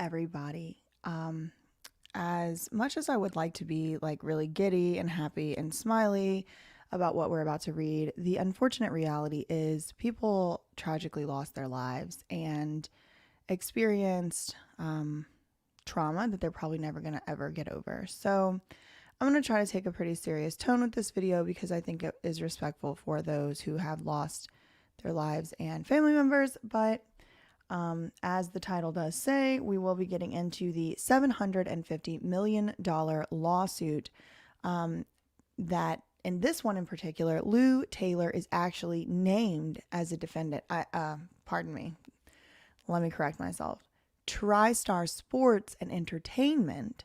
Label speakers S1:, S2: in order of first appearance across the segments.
S1: everybody. As much as I would like to be like really giddy and happy and smiley about what we're about to read, the unfortunate reality is people tragically lost their lives and experienced trauma that they're probably never going to ever get over. So I'm going to try to take a pretty serious tone with this video because I think it is respectful for those who have lost their lives and family members. But as the title does say, we will be getting into the $750 million lawsuit that in this one in particular, Lou Taylor is actually named as a defendant. Pardon me. Let me correct myself. Tristar Sports and Entertainment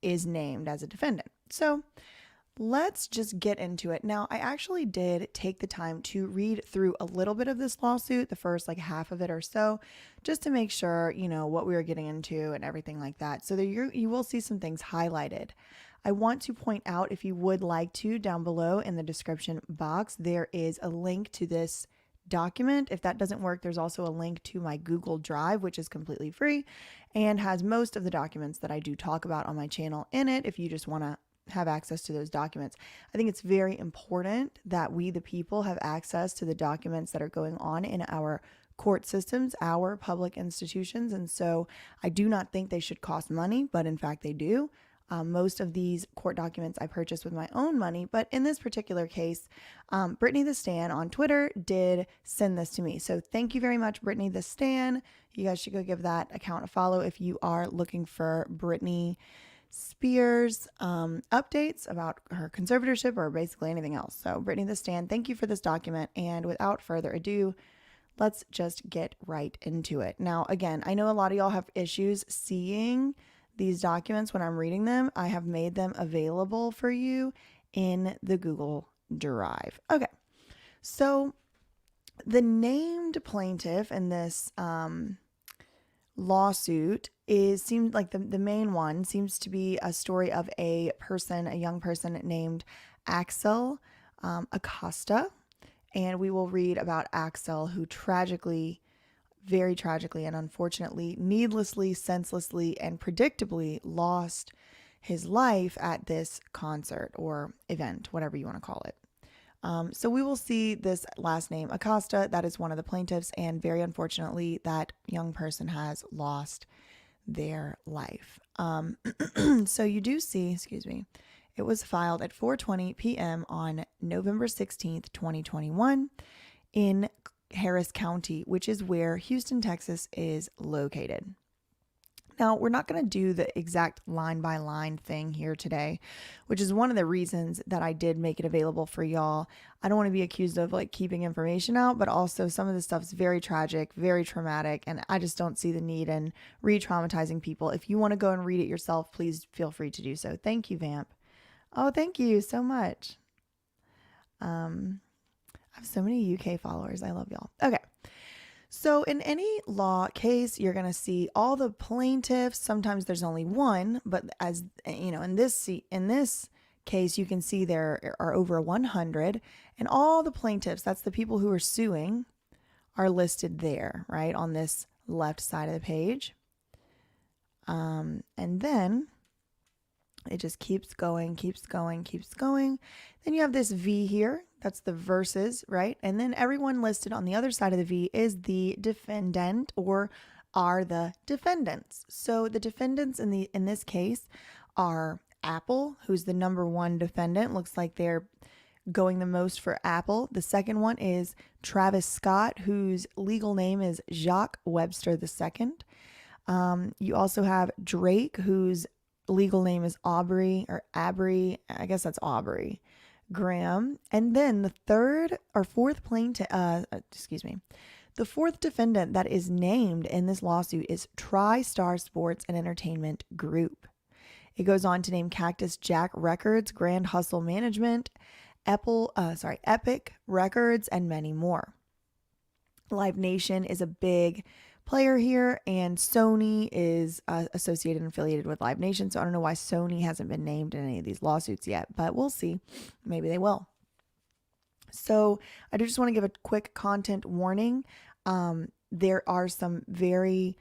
S1: is named as a defendant. So let's just get into it. Now, I actually did take the time to read through a little bit of this lawsuit, the first like half of it or so, just to make sure, you know, what we were getting into and everything like that. So you will see some things highlighted. I want to point out, if you would like to, down below in the description box, there is a link to this document. If that doesn't work, there's also a link to my Google Drive, which is completely free and has most of the documents that I do talk about on my channel in it if you just want to have access to those documents. I think it's very important that we, the people, have access to the documents that are going on in our court systems, our public institutions. And so I do not think they should cost money, but in fact they do. Most of these court documents I purchased with my own money, but in this particular case, Brittany the Stan on Twitter did send this to me. So thank you very much, Brittany the Stan. You guys should go give that account a follow if you are looking for Britney Spears updates about her conservatorship or basically anything else. So Brittany the Stan, thank you for this document. And without further ado, let's just get right into it. Now, again, I know a lot of y'all have issues seeing these documents when I'm reading them. I have made them available for you in the Google Drive. Okay, so the named plaintiff in this lawsuit seems like the main one seems to be a story of a young person named Axel Acosta. And we will read about Axel, who very tragically and unfortunately, needlessly, senselessly, and predictably lost his life at this concert or event, whatever you want to call it. So we will see this last name, Acosta. That is one of the plaintiffs, and very unfortunately, that young person has lost their life. So you do see, excuse me, it was filed at 4:20 p.m. on November 16th, 2021 in Harris County, which is where Houston, Texas is located. Now, we're not going to do the exact line by line thing here today, which is one of the reasons that I did make it available for y'all. I don't want to be accused of like keeping information out, but also some of this stuff is very tragic, very traumatic, and I just don't see the need in re-traumatizing people. If you want to go and read it yourself, please feel free to do so. Thank you, Vamp. Oh, thank you so much. I have so many UK followers. I love y'all. Okay. So in any law case, you're going to see all the plaintiffs. Sometimes there's only one, but as you know, in this case, you can see there are over 100, and all the plaintiffs, that's the people who are suing, are listed there, right, on this left side of the page. And then it just keeps going, keeps going, keeps going. Then you have this V here. That's the verses, right? And then everyone listed on the other side of the V is the defendant or are the defendants. So the defendants in this case are Apple, who's the number one defendant. Looks like they're going the most for Apple. The second one is Travis Scott, whose legal name is Jacques Webster II. You also have Drake, whose legal name is Aubrey, I guess that's Aubrey Graham. And then the fourth defendant that is named in this lawsuit is Tristar Sports and Entertainment Group. It goes on to name Cactus Jack Records, Grand Hustle Management, Epic Records, and many more. Live Nation is a big player here, and Sony is associated and affiliated with Live Nation. So I don't know why Sony hasn't been named in any of these lawsuits yet, but we'll see. Maybe they will. So I just want to give a quick content warning. There are some very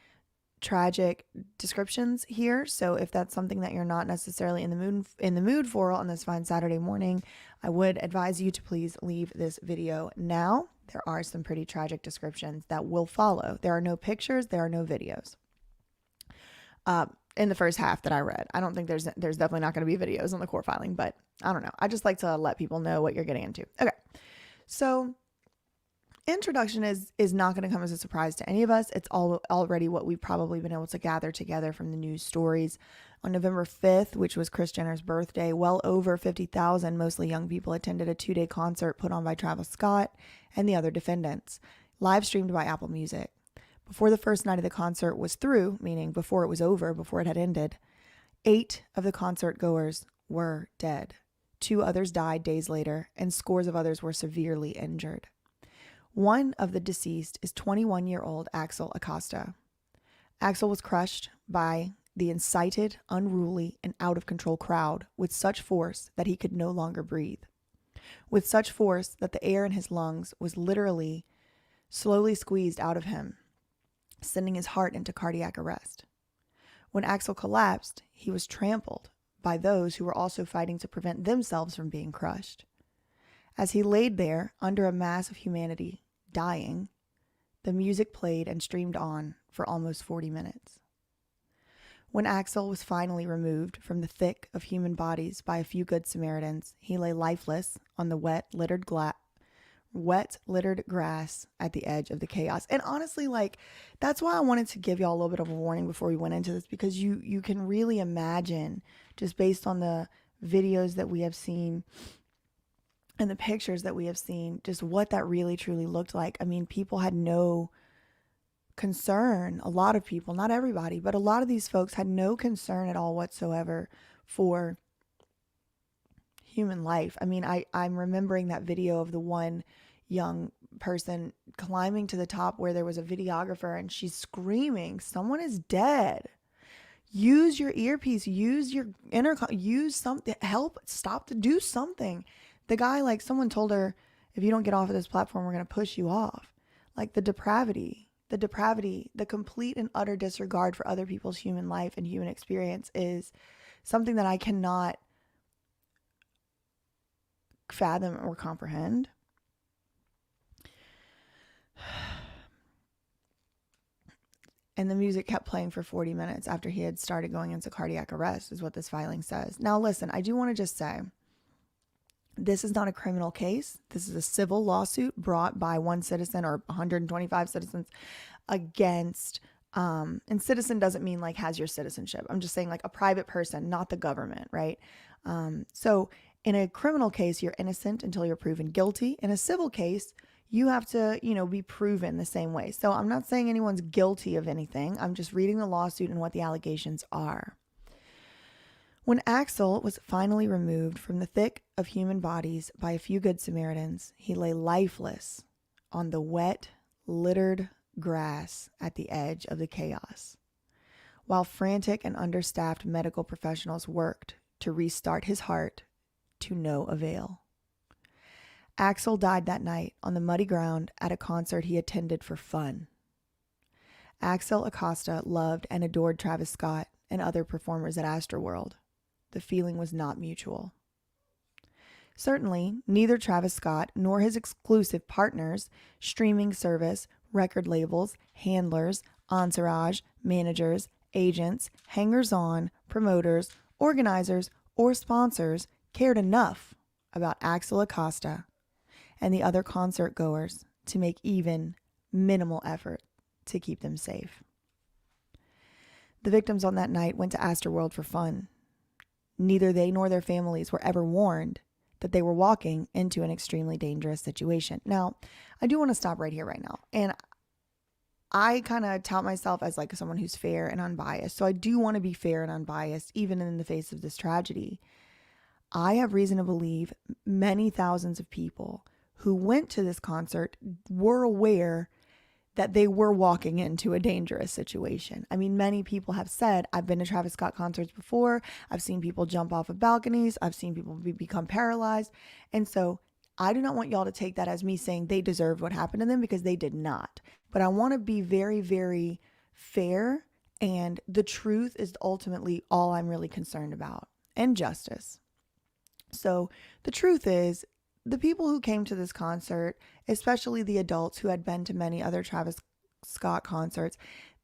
S1: tragic descriptions here. So if that's something that you're not necessarily in the mood for on this fine Saturday morning, I would advise you to please leave this video now. There are some pretty tragic descriptions that will follow. There are no pictures, there are no videos. In the first half that I read, I don't think there's definitely not going to be videos on the court filing, but I don't know. I just like to let people know what you're getting into. Okay, so introduction is not going to come as a surprise to any of us. It's already what we've probably been able to gather together from the news stories. On November 5th, which was Kris Jenner's birthday, well over 50,000, mostly young people, attended a 2-day concert put on by Travis Scott and the other defendants, live streamed by Apple Music. Before the first night of the concert was through, meaning before it was over, before it had ended, 8 of the concert goers were dead. 2 others died days later, and scores of others were severely injured. One of the deceased is 21-year-old Axel Acosta. Axel was crushed by the incited, unruly, and out-of-control crowd with such force that he could no longer breathe. With such force that the air in his lungs was literally slowly squeezed out of him, sending his heart into cardiac arrest. When Axel collapsed, he was trampled by those who were also fighting to prevent themselves from being crushed. As he laid there under a mass of humanity, dying, the music played and streamed on for almost 40 minutes. When Axel was finally removed from the thick of human bodies by a few good Samaritans, he lay lifeless on the wet, littered grass at the edge of the chaos. And honestly, like, that's why I wanted to give y'all a little bit of a warning before we went into this, because you can really imagine, just based on the videos that we have seen and the pictures that we have seen, just what that really truly looked like. I mean, people had no concern. A lot of people, not everybody, but a lot of these folks had no concern at all whatsoever for human life. I mean, I'm remembering that video of the one young person climbing to the top where there was a videographer and she's screaming, "Someone is dead. Use your earpiece, use your intercom, use something, help, stop to do something." The guy, like, someone told her, "If you don't get off of this platform, we're going to push you off." Like, the depravity, the complete and utter disregard for other people's human life and human experience is something that I cannot fathom or comprehend. And the music kept playing for 40 minutes after he had started going into cardiac arrest, is what this filing says. Now, listen, I do want to just say, this is not a criminal case. This is a civil lawsuit brought by one citizen or 125 citizens against, and citizen doesn't mean like has your citizenship. I'm just saying like a private person, not the government, right? So in a criminal case, you're innocent until you're proven guilty. In a civil case, you have to, be proven the same way. So I'm not saying anyone's guilty of anything. I'm just reading the lawsuit and what the allegations are. When Axel was finally removed from the thick of human bodies by a few good Samaritans, he lay lifeless on the wet, littered grass at the edge of the chaos, while frantic and understaffed medical professionals worked to restart his heart to no avail. Axel died that night on the muddy ground at a concert he attended for fun. Axel Acosta loved and adored Travis Scott and other performers at Astroworld. The feeling was not mutual. Certainly, neither Travis Scott nor his exclusive partners, streaming service, record labels, handlers, entourage, managers, agents, hangers-on, promoters, organizers, or sponsors cared enough about Axel Acosta and the other concert goers to make even minimal effort to keep them safe. The victims on that night went to Astroworld for fun. Neither they nor their families were ever warned that they were walking into an extremely dangerous situation. Now, I do want to stop right here right now. And I kind of tout myself as like someone who's fair and unbiased. So I do want to be fair and unbiased, even in the face of this tragedy. I have reason to believe many thousands of people who went to this concert were aware that they were walking into a dangerous situation. I mean, many people have said, I've been to Travis Scott concerts before. I've seen people jump off of balconies. I've seen people become paralyzed. And so I do not want y'all to take that as me saying they deserved what happened to them, because they did not. But I want to be very, very fair And the truth is ultimately all I'm really concerned about, and justice. So the truth is, the people who came to this concert, especially the adults who had been to many other Travis Scott concerts,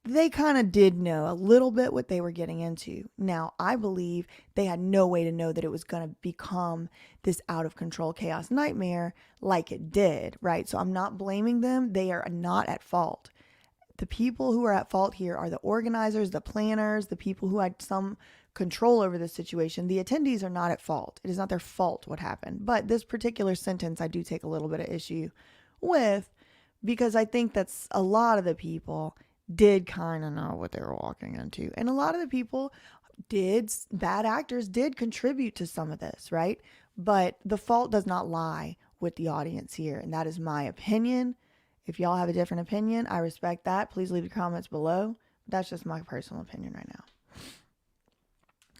S1: they kind of did know a little bit what they were getting into. Now, I believe they had no way to know that it was going to become this out of control chaos nightmare like it did, right? So I'm not blaming them. They are not at fault. The people who are at fault here are the organizers, the planners, the people who had some control over the situation. The attendees are not at fault. It is not their fault what happened. But this particular sentence I do take a little bit of issue with, because I think that's a lot of the people did kind of know what they were walking into. And a lot of the people bad actors did contribute to some of this, right? But the fault does not lie with the audience here. And that is my opinion. If y'all have a different opinion, I respect that. Please leave your comments below. That's just my personal opinion right now.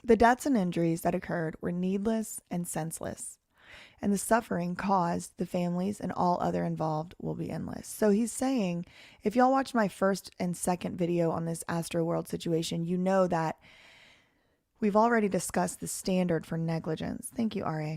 S1: The deaths and injuries that occurred were needless and senseless, and the suffering caused the families and all other involved will be endless. So he's saying, if y'all watched my first and second video on this Astroworld situation, you know that we've already discussed the standard for negligence. Thank you, RA.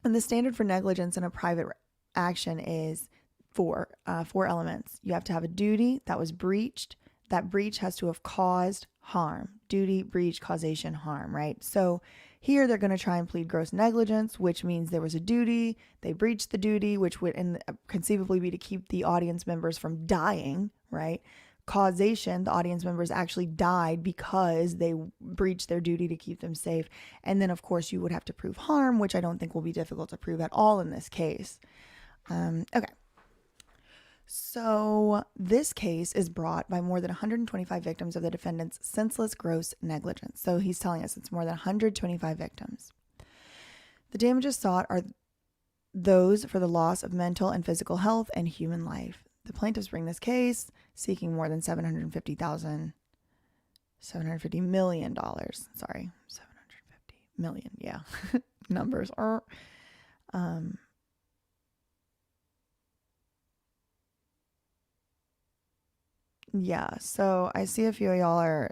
S1: And the standard for negligence in a private action is four elements. You have to have a duty that was breached. That breach has to have caused harm. Duty, breach, causation, harm, right? So here they're going to try and plead gross negligence, which means there was a duty. They breached the duty, which would conceivably be to keep the audience members from dying, right? Causation, the audience members actually died because they breached their duty to keep them safe. And then, of course, you would have to prove harm, which I don't think will be difficult to prove at all in this case. Okay. So this case is brought by more than 125 victims of the defendant's senseless gross negligence. So he's telling us it's more than 125 victims. The damages sought are those for the loss of mental and physical health and human life. The plaintiffs bring this case seeking more than $750 million. Sorry, 750 million. Yeah, numbers are. Yeah, so I see a few of y'all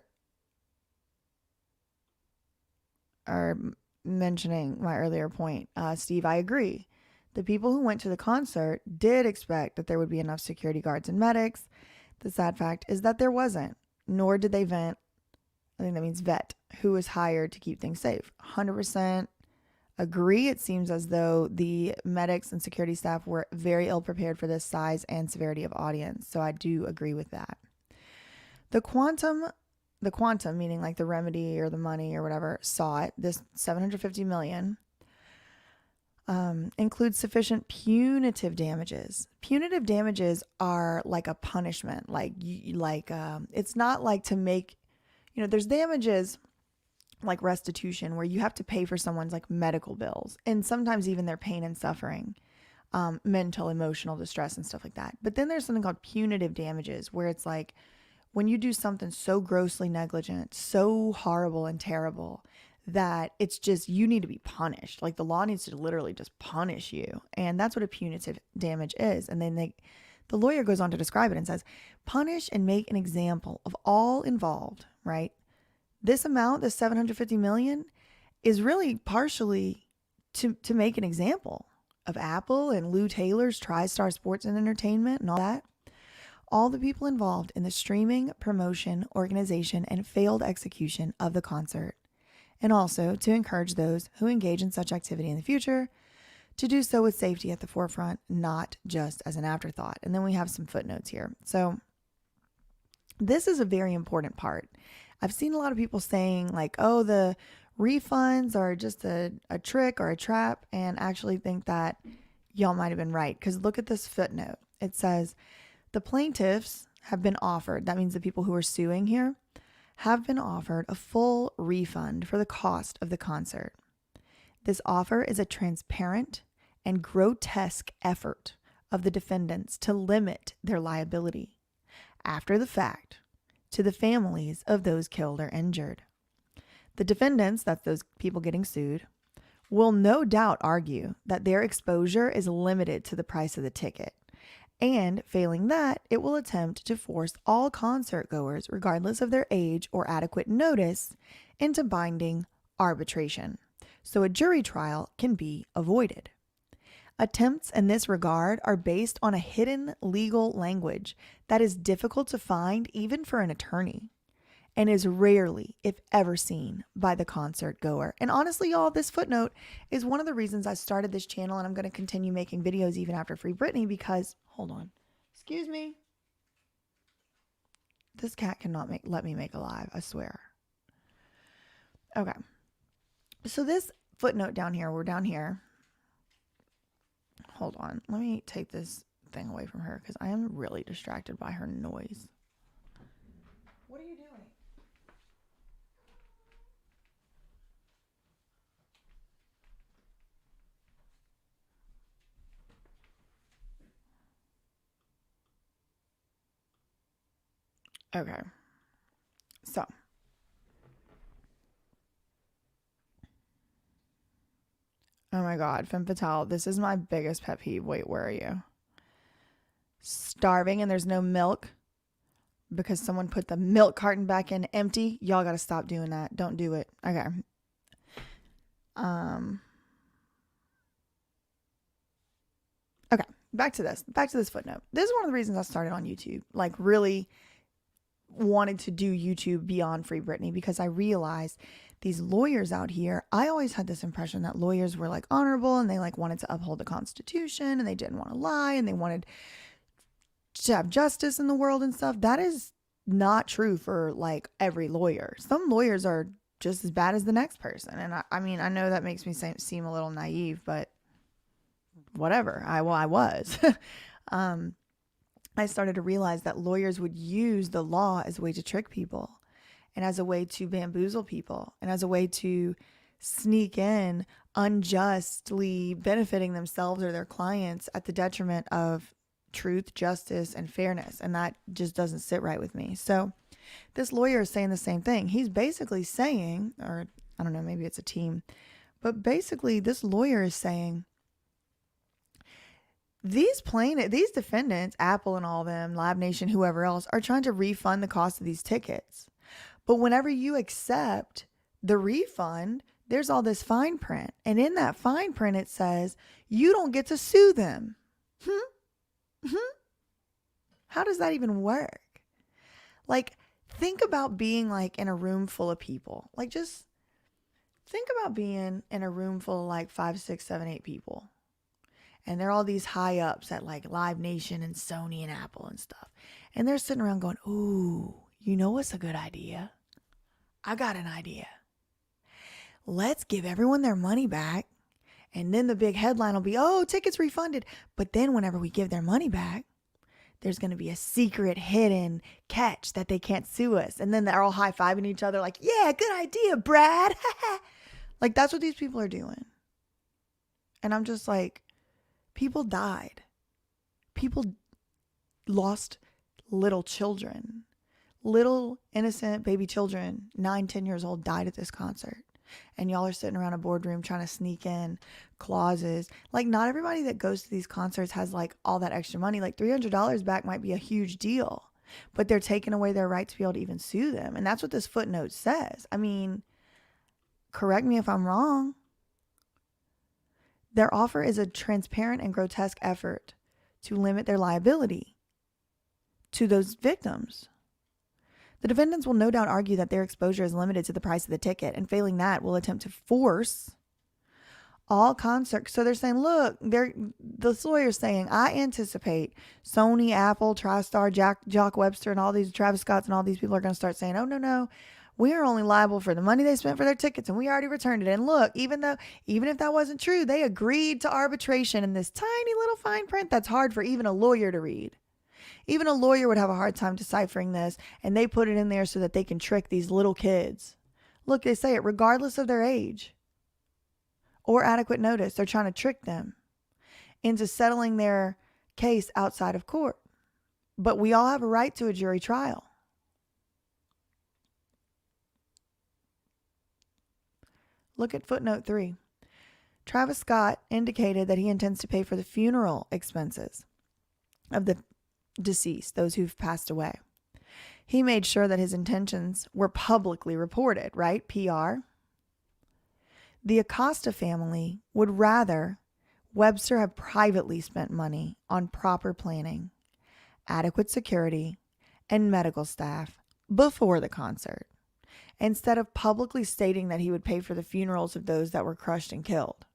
S1: are mentioning my earlier point. Steve, I agree. The people who went to the concert did expect that there would be enough security guards and medics. The sad fact is that there wasn't, nor did they vet, who was hired to keep things safe. 100% agree. It seems as though the medics and security staff were very ill prepared for this size and severity of audience. So I do agree with that. The quantum, meaning like the remedy or the money or whatever, sought, this $750 million, includes sufficient punitive damages. Punitive damages are like a punishment. It's not like to make, there's damages like restitution where you have to pay for someone's like medical bills and sometimes even their pain and suffering, mental, emotional distress and stuff like that. But then there's something called punitive damages where it's like, when you do something so grossly negligent, so horrible and terrible that it's just, you need to be punished. Like the law needs to literally just punish you. And that's what a punitive damage is. And then the lawyer goes on to describe it and says, punish and make an example of all involved, right? This amount, this $750 million, is really partially to make an example of Apple and Lou Taylor's Tristar Sports and Entertainment and all that. All the people involved in the streaming, promotion, organization, and failed execution of the concert, and also to encourage those who engage in such activity in the future to do so with safety at the forefront, not just as an afterthought. And then we have some footnotes here. So this is a very important part. I've seen a lot of people saying like, oh, the refunds are just a trick or a trap, and actually think that y'all might have been right. Because look at this footnote. It says, the plaintiffs have been offered, that means the people who are suing here, have been offered a full refund for the cost of the concert. This offer is a transparent and grotesque effort of the defendants to limit their liability, after the fact, to the families of those killed or injured. The defendants, that's those people getting sued, will no doubt argue that their exposure is limited to the price of the ticket, And failing that, it will attempt to force all concert goers, regardless of their age or adequate notice, into binding arbitration, so a jury trial can be avoided. Attempts in this regard are based on a hidden legal language that is difficult to find even for an attorney, and is rarely, if ever, seen by the concert goer. And honestly, y'all, this footnote is one of the reasons I started this channel, and I'm going to continue making videos even after Free Britney because, hold on, excuse me. This cat cannot let me make a live, I swear. Okay. So this footnote down here, we're down here. Hold on. Let me take this thing away from her because I am really distracted by her noise. What are you doing? Okay. So. Oh my God, femme fatale. This is my biggest pet peeve. Wait, where are you? Starving and there's no milk because someone put the milk carton back in empty. Y'all got to stop doing that. Don't do it. Okay. Okay. Back to this footnote. This is one of the reasons I started on YouTube. Like really wanted to do YouTube beyond Free Britney because I realized these lawyers out here, I always had this impression that lawyers were like honorable and they like wanted to uphold the Constitution and they didn't want to lie and they wanted to have justice in the world and stuff. That is not true for like every lawyer. Some lawyers are just as bad as the next person. And I mean, I know that makes me seem a little naive, but whatever. I was. I started to realize that lawyers would use the law as a way to trick people and as a way to bamboozle people and as a way to sneak in unjustly benefiting themselves or their clients at the detriment of truth, justice, and fairness. And that just doesn't sit right with me. So this lawyer is saying the same thing. He's basically saying, or I don't know, maybe it's a team, but basically this lawyer is saying, these defendants, Apple and all them, Live Nation, whoever else, are trying to refund the cost of these tickets. But whenever you accept the refund, there's all this fine print. And in that fine print, it says, you don't get to sue them. How does that even work? Like, think about being like in a room full of people. Like, just think about being in a room full of like 5, 6, 7, 8 people. And they're all these high ups at like Live Nation and Sony and Apple and stuff. And they're sitting around going, ooh, you know what's a good idea? I got an idea. Let's give everyone their money back. And then the big headline will be, oh, tickets refunded. But then whenever we give their money back, there's going to be a secret hidden catch that they can't sue us. And then they're all high-fiving each other like, yeah, good idea, Brad. Like, that's what these people are doing. And I'm just like, people died. People lost little children. Little innocent baby children, 9, 10 years old, died at this concert. And y'all are sitting around a boardroom trying to sneak in clauses. Like, not everybody that goes to these concerts has like all that extra money. Like $300 back might be a huge deal, but they're taking away their right to be able to even sue them. And that's what this footnote says. I mean, correct me if I'm wrong. Their offer is a transparent and grotesque effort to limit their liability to those victims. The defendants will no doubt argue that their exposure is limited to the price of the ticket, and failing that, will attempt to force all concerts. So they're saying, look, the lawyer's saying, I anticipate Sony, Apple, Tristar, Jock Webster, and all these Travis Scotts and all these people are going to start saying, oh, no, we are only liable for the money they spent for their tickets, and we already returned it. And look, even if that wasn't true, they agreed to arbitration in this tiny little fine print that's hard for even a lawyer to read. Even a lawyer would have a hard time deciphering this, and they put it in there so that they can trick these little kids. Look, they say it regardless of their age or adequate notice. They're trying to trick them into settling their case outside of court. But we all have a right to a jury trial. Look at footnote 3. Travis Scott indicated that he intends to pay for the funeral expenses. of the deceased, those who've passed away. He made sure that his intentions were publicly reported, right? PR. The Acosta family would rather Webster have privately spent money on proper planning, adequate security, and medical staff before the concert, instead of publicly stating that he would pay for the funerals of those that were crushed and killed.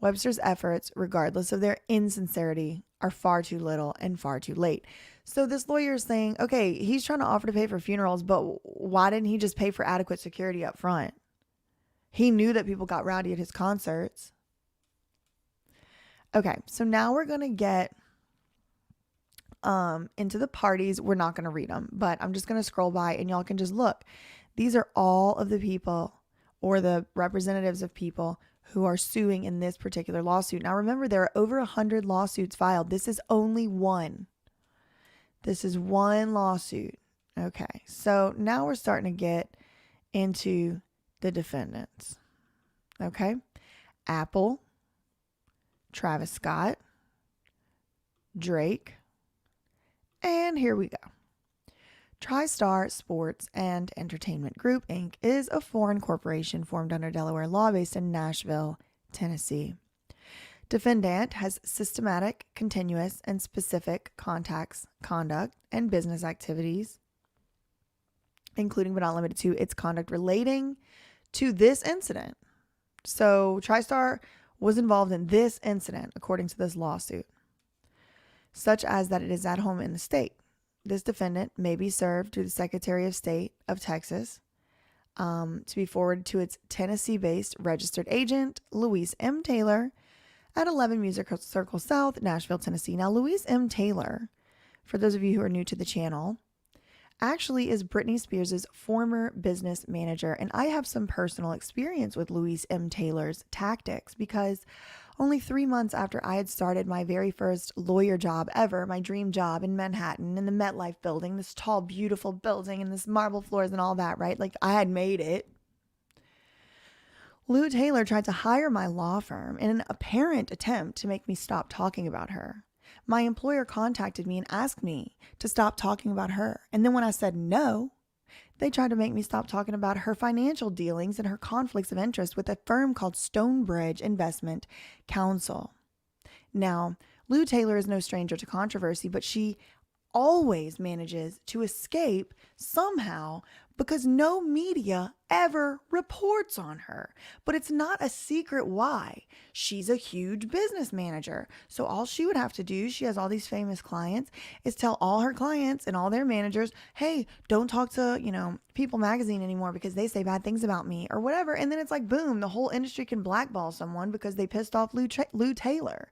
S1: Webster's efforts, regardless of their insincerity, are far too little and far too late. So this lawyer is saying, okay, he's trying to offer to pay for funerals, but why didn't he just pay for adequate security up front? He knew that people got rowdy at his concerts. Okay, so now we're going to get into the parties. We're not going to read them, but I'm just going to scroll by and y'all can just look. These are all of the people or the representatives of people who are suing in this particular lawsuit. Now remember, there are over 100 lawsuits filed. This is only one. This is one lawsuit. Okay, so now we're starting to get into the defendants. Okay, Apple, Travis Scott, Drake, and here we go. Tristar Sports and Entertainment Group, Inc. is a foreign corporation formed under Delaware law based in Nashville, Tennessee. Defendant has systematic, continuous, and specific contacts, conduct, and business activities, including but not limited to its conduct relating to this incident. So Tristar was involved in this incident, according to this lawsuit, such as that it is at home in the state. This defendant may be served to the Secretary of State of Texas to be forwarded to its Tennessee-based registered agent, Louise M. Taylor, at 11 Music Circle South, Nashville, Tennessee. Now, Louise M. Taylor, for those of you who are new to the channel, actually is Britney Spears' former business manager. And I have some personal experience with Louise M. Taylor's tactics because only 3 months after I had started my very first lawyer job ever, my dream job in Manhattan in the MetLife building, this tall, beautiful building and this marble floors and all that, right? Like I had made it. Lou Taylor tried to hire my law firm in an apparent attempt to make me stop talking about her. My employer contacted me and asked me to stop talking about her. And then when I said no, they tried to make me stop talking about her financial dealings and her conflicts of interest with a firm called Stonebridge Investment Counsel. Now, Lou Taylor is no stranger to controversy, but she always manages to escape somehow because no media ever reports on her. But it's not a secret why. She's a huge business manager. So all she would have to do, she has all these famous clients, is tell all her clients and all their managers, hey, don't talk to, People Magazine anymore because they say bad things about me or whatever. And then it's like, boom, the whole industry can blackball someone because they pissed off Lou Taylor.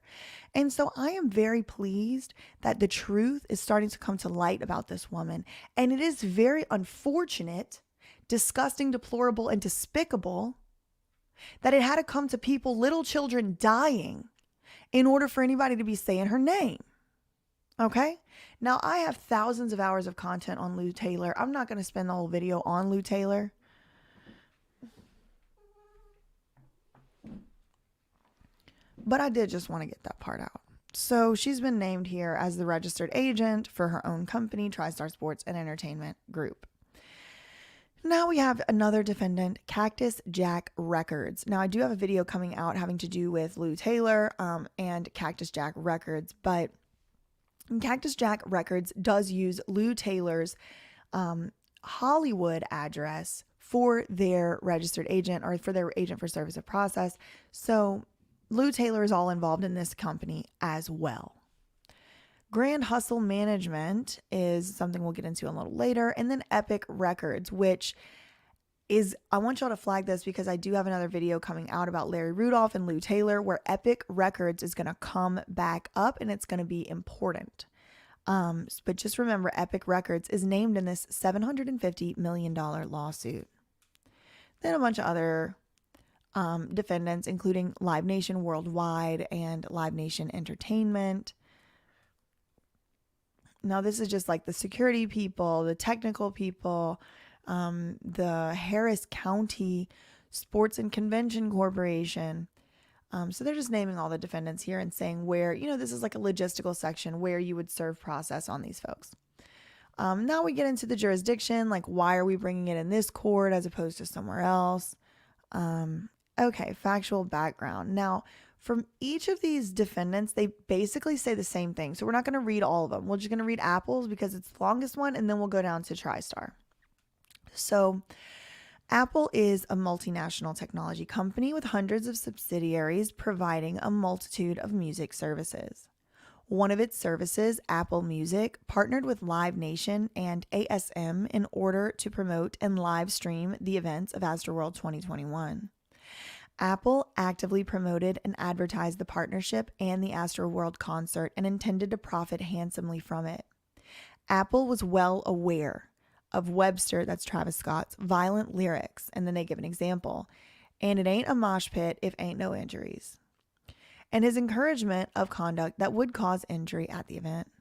S1: And so I am very pleased that the truth is starting to come to light about this woman. And it is very unfortunate, disgusting, deplorable, and despicable that it had to come to people, little children dying, in order for anybody to be saying her name. Okay? Now, I have thousands of hours of content on Lou Taylor. I'm not going to spend the whole video on Lou Taylor. But I did just want to get that part out. So she's been named here as the registered agent for her own company, Tristar Sports and Entertainment Group. Now we have another defendant, Cactus Jack Records. Now I do have a video coming out having to do with Lou Taylor and Cactus Jack Records, but Cactus Jack Records does use Lou Taylor's Hollywood address for their registered agent or for their agent for service of process. So Lou Taylor is all involved in this company as well. Grand Hustle Management is something we'll get into a little later. And then Epic Records, which is, I want y'all to flag this because I do have another video coming out about Larry Rudolph and Lou Taylor where Epic Records is going to come back up and it's going to be important. But just remember, Epic Records is named in this $750 million lawsuit. Then a bunch of other defendants, including Live Nation Worldwide and Live Nation Entertainment. Now, this is just like the security people, the technical people, the Harris County Sports and Convention Corporation, So they're just naming all the defendants here and saying where, this is like a logistical section where you would serve process on these folks. Now we get into the jurisdiction, like why are we bringing it in this court as opposed to somewhere else? Okay, factual background. Now, from each of these defendants, they basically say the same thing. So we're not going to read all of them. We're just going to read Apple's because it's the longest one, and then we'll go down to Tristar. So Apple is a multinational technology company with hundreds of subsidiaries providing a multitude of music services. One of its services, Apple Music, partnered with Live Nation and ASM in order to promote and live stream the events of Astroworld 2021. Apple actively promoted and advertised the partnership and the Astroworld concert and intended to profit handsomely from it. Apple was well aware of Webster, that's Travis Scott's, violent lyrics, and then they give an example, and it ain't a mosh pit if ain't no injuries, and his encouragement of conduct that would cause injury at the event.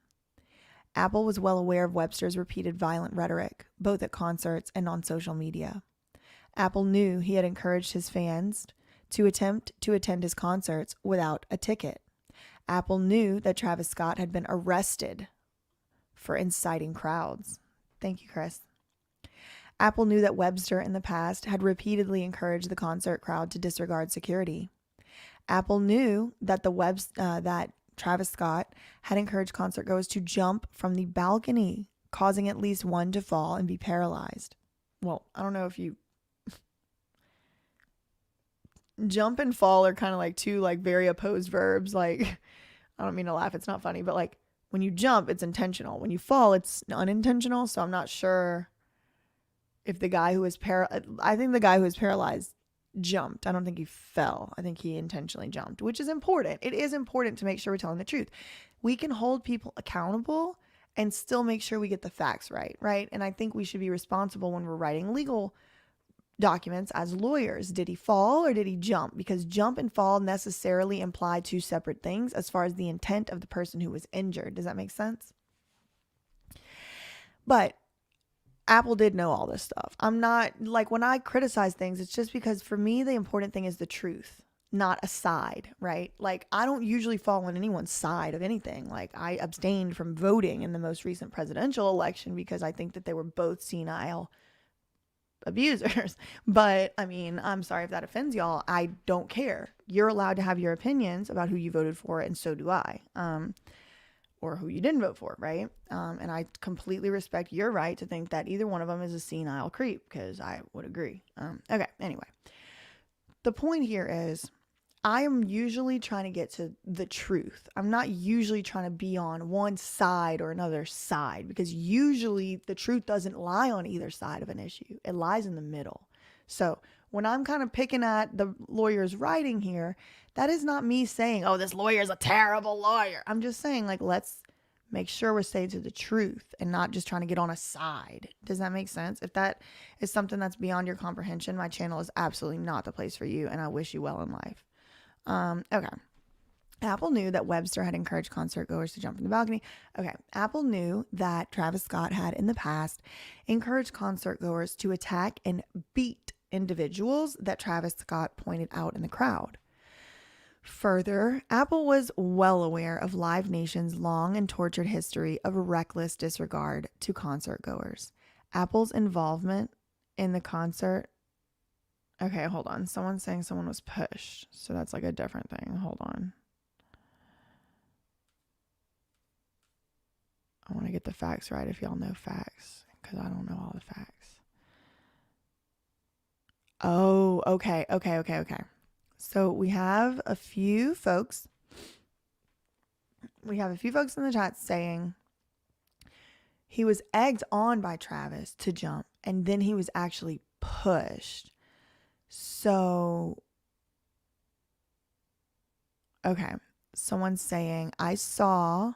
S1: Apple was well aware of Webster's repeated violent rhetoric, both at concerts and on social media. Apple knew he had encouraged his fans to attempt to attend his concerts without a ticket. Apple knew that Travis Scott had been arrested for inciting crowds. Thank you, Chris. Apple knew that Webster in the past had repeatedly encouraged the concert crowd to disregard security. Apple knew that that Travis Scott had encouraged concertgoers to jump from the balcony, causing at least one to fall and be paralyzed. Well, I don't know if you... Jump and fall are kind of like two like very opposed verbs. Like, I don't mean to laugh, it's not funny, but like when you jump, it's intentional. When you fall, it's unintentional. So I'm not sure if the guy who was I think the guy who was paralyzed jumped. I don't think he fell. I think he intentionally jumped, which is important. It is important to make sure we're telling the truth. We can hold people accountable and still make sure we get the facts right? And I think we should be responsible when we're writing legal documents as lawyers. Did he fall or did he jump? Because jump and fall necessarily imply two separate things as far as the intent of the person who was injured. Does that make sense? But Apple did know all this stuff. I'm not, like, when I criticize things, it's just because for me, the important thing is the truth, not a side, right? Like, I don't usually fall on anyone's side of anything. Like, I abstained from voting in the most recent presidential election because I think that they were both senile abusers. But I mean, I'm sorry if that offends y'all. I don't care. You're allowed to have your opinions about who you voted for, and so do I. Or who you didn't vote for, right? And I completely respect your right to think that either one of them is a senile creep, because I would agree. Okay, anyway. The point here is I am usually trying to get to the truth. I'm not usually trying to be on one side or another side, because usually the truth doesn't lie on either side of an issue. It lies in the middle. So when I'm kind of picking at the lawyer's writing here, that is not me saying, oh, this lawyer's a terrible lawyer. I'm just saying, like, let's make sure we're staying to the truth and not just trying to get on a side. Does that make sense? If that is something that's beyond your comprehension, my channel is absolutely not the place for you, and I wish you well in life. Okay. Apple knew that Webster had encouraged concertgoers to jump from the balcony. Okay. Apple knew that Travis Scott had in the past encouraged concertgoers to attack and beat individuals that Travis Scott pointed out in the crowd. Further, Apple was well aware of Live Nation's long and tortured history of reckless disregard to concertgoers. Apple's involvement in the concert... Okay, hold on. Someone's saying someone was pushed. So that's like a different thing. Hold on. I want to get the facts right if y'all know facts, because I don't know all the facts. Oh, okay. So we have a few folks. We have a few folks in the chat saying he was egged on by Travis to jump, and then he was actually pushed. So, okay. Someone's saying, I saw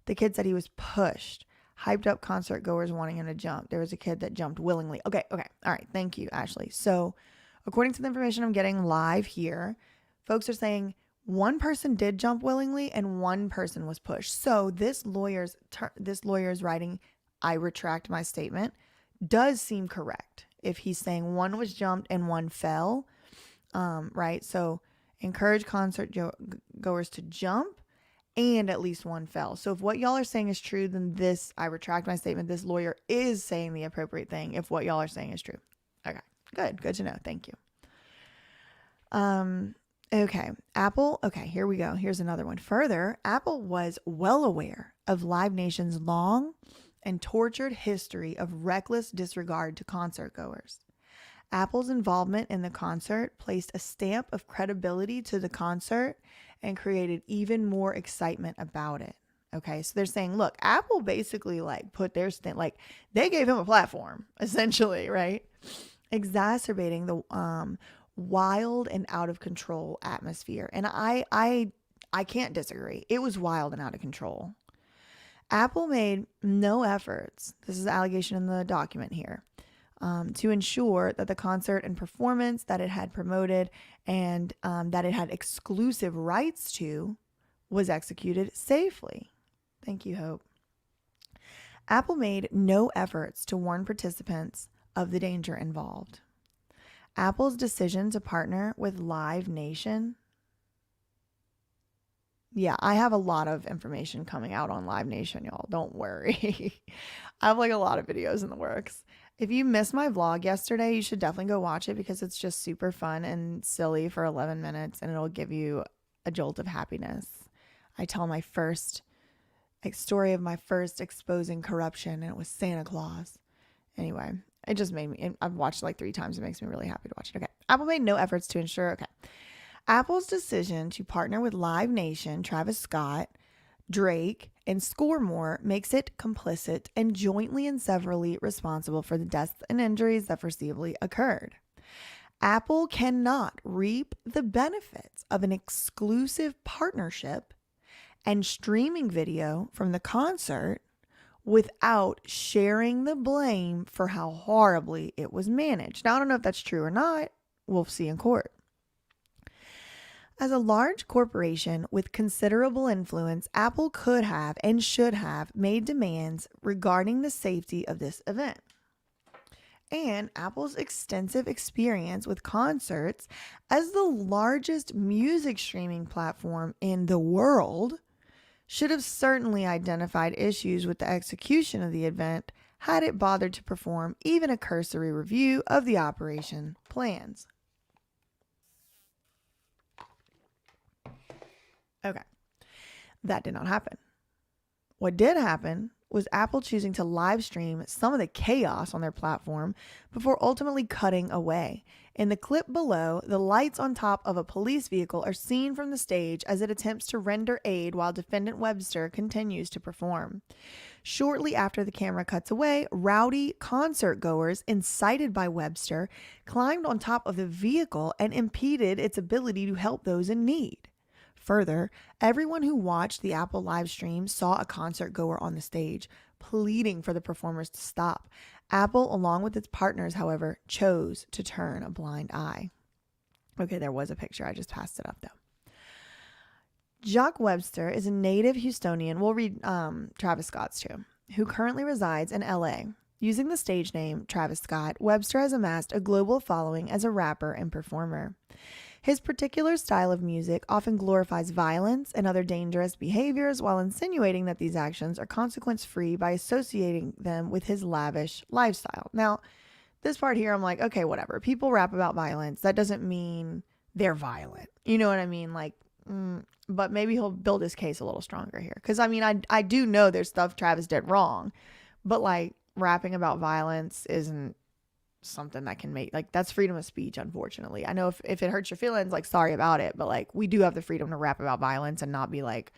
S1: the kid said he was pushed, hyped up concert goers wanting him to jump. There was a kid that jumped willingly. Okay. All right. Thank you, Ashley. So, according to the information I'm getting live here, folks are saying one person did jump willingly and one person was pushed. So, this lawyer's writing, I retract my statement, does seem correct. If he's saying one was jumped and one fell, right? So encouraged goers to jump, and at least one fell. So if what y'all are saying is true, then this, I retract my statement. This lawyer is saying the appropriate thing if what y'all are saying is true. Okay, good to know. Thank you. Okay, Apple. Okay, here we go. Here's another one. Further, Apple was well aware of Live Nation's long and tortured history of reckless disregard to concert goers. Apple's involvement in the concert placed a stamp of credibility to the concert and created even more excitement about it. Okay, so they're saying, look, Apple basically like put their stamp, like they gave him a platform, essentially, right? Exacerbating the wild and out of control atmosphere. And I can't disagree. It was wild and out of control. Apple made no efforts, this is the allegation in the document here, to ensure that the concert and performance that it had promoted and that it had exclusive rights to was executed safely. Thank you, Hope. Apple made no efforts to warn participants of the danger involved. Apple's decision to partner with Live Nation. Yeah, I have a lot of information coming out on Live Nation, y'all. Don't worry. I have like a lot of videos in the works. If you missed my vlog yesterday, you should definitely go watch it because it's just super fun and silly for 11 minutes and it'll give you a jolt of happiness. I tell my first story of my first exposing corruption and it was Santa Claus. Anyway, it just made me, I've watched it like 3 times. It makes me really happy to watch it. Okay. Apple made no efforts to ensure, okay. Apple's decision to partner with Live Nation, Travis Scott, Drake, and score more makes it complicit and jointly and severally responsible for the deaths and injuries that foreseeably occurred. Apple cannot reap the benefits of an exclusive partnership and streaming video from the concert without sharing the blame for how horribly it was managed. Now, I don't know if that's true or not. We'll see in court. As a large corporation with considerable influence, Apple could have and should have made demands regarding the safety of this event. And Apple's extensive experience with concerts as the largest music streaming platform in the world should have certainly identified issues with the execution of the event had it bothered to perform even a cursory review of the operation plans. Okay, that did not happen. What did happen was Apple choosing to live stream some of the chaos on their platform before ultimately cutting away. In the clip below, the lights on top of a police vehicle are seen from the stage as it attempts to render aid while defendant Webster continues to perform. Shortly after the camera cuts away, rowdy concert goers, incited by Webster, climbed on top of the vehicle and impeded its ability to help those in need. Further, everyone who watched the Apple live stream saw a concert goer on the stage, pleading for the performers to stop. Apple, along with its partners, however, chose to turn a blind eye. Okay, there was a picture. I just passed it up, though. Jacques Webster is a native Houstonian. We'll read Travis Scott's too, who currently resides in LA. Using the stage name Travis Scott, Webster has amassed a global following as a rapper and performer. His particular style of music often glorifies violence and other dangerous behaviors while insinuating that these actions are consequence-free by associating them with his lavish lifestyle. Now, this part here, I'm like, okay, whatever. People rap about violence. That doesn't mean they're violent. You know what I mean? Like, but maybe he'll build his case a little stronger here. Because, I mean, I do know there's stuff Travis did wrong. But, like, rapping about violence isn't something that can make, like, that's freedom of speech, unfortunately. I know if it hurts your feelings, like, sorry about it, but like we do have the freedom to rap about violence and not be like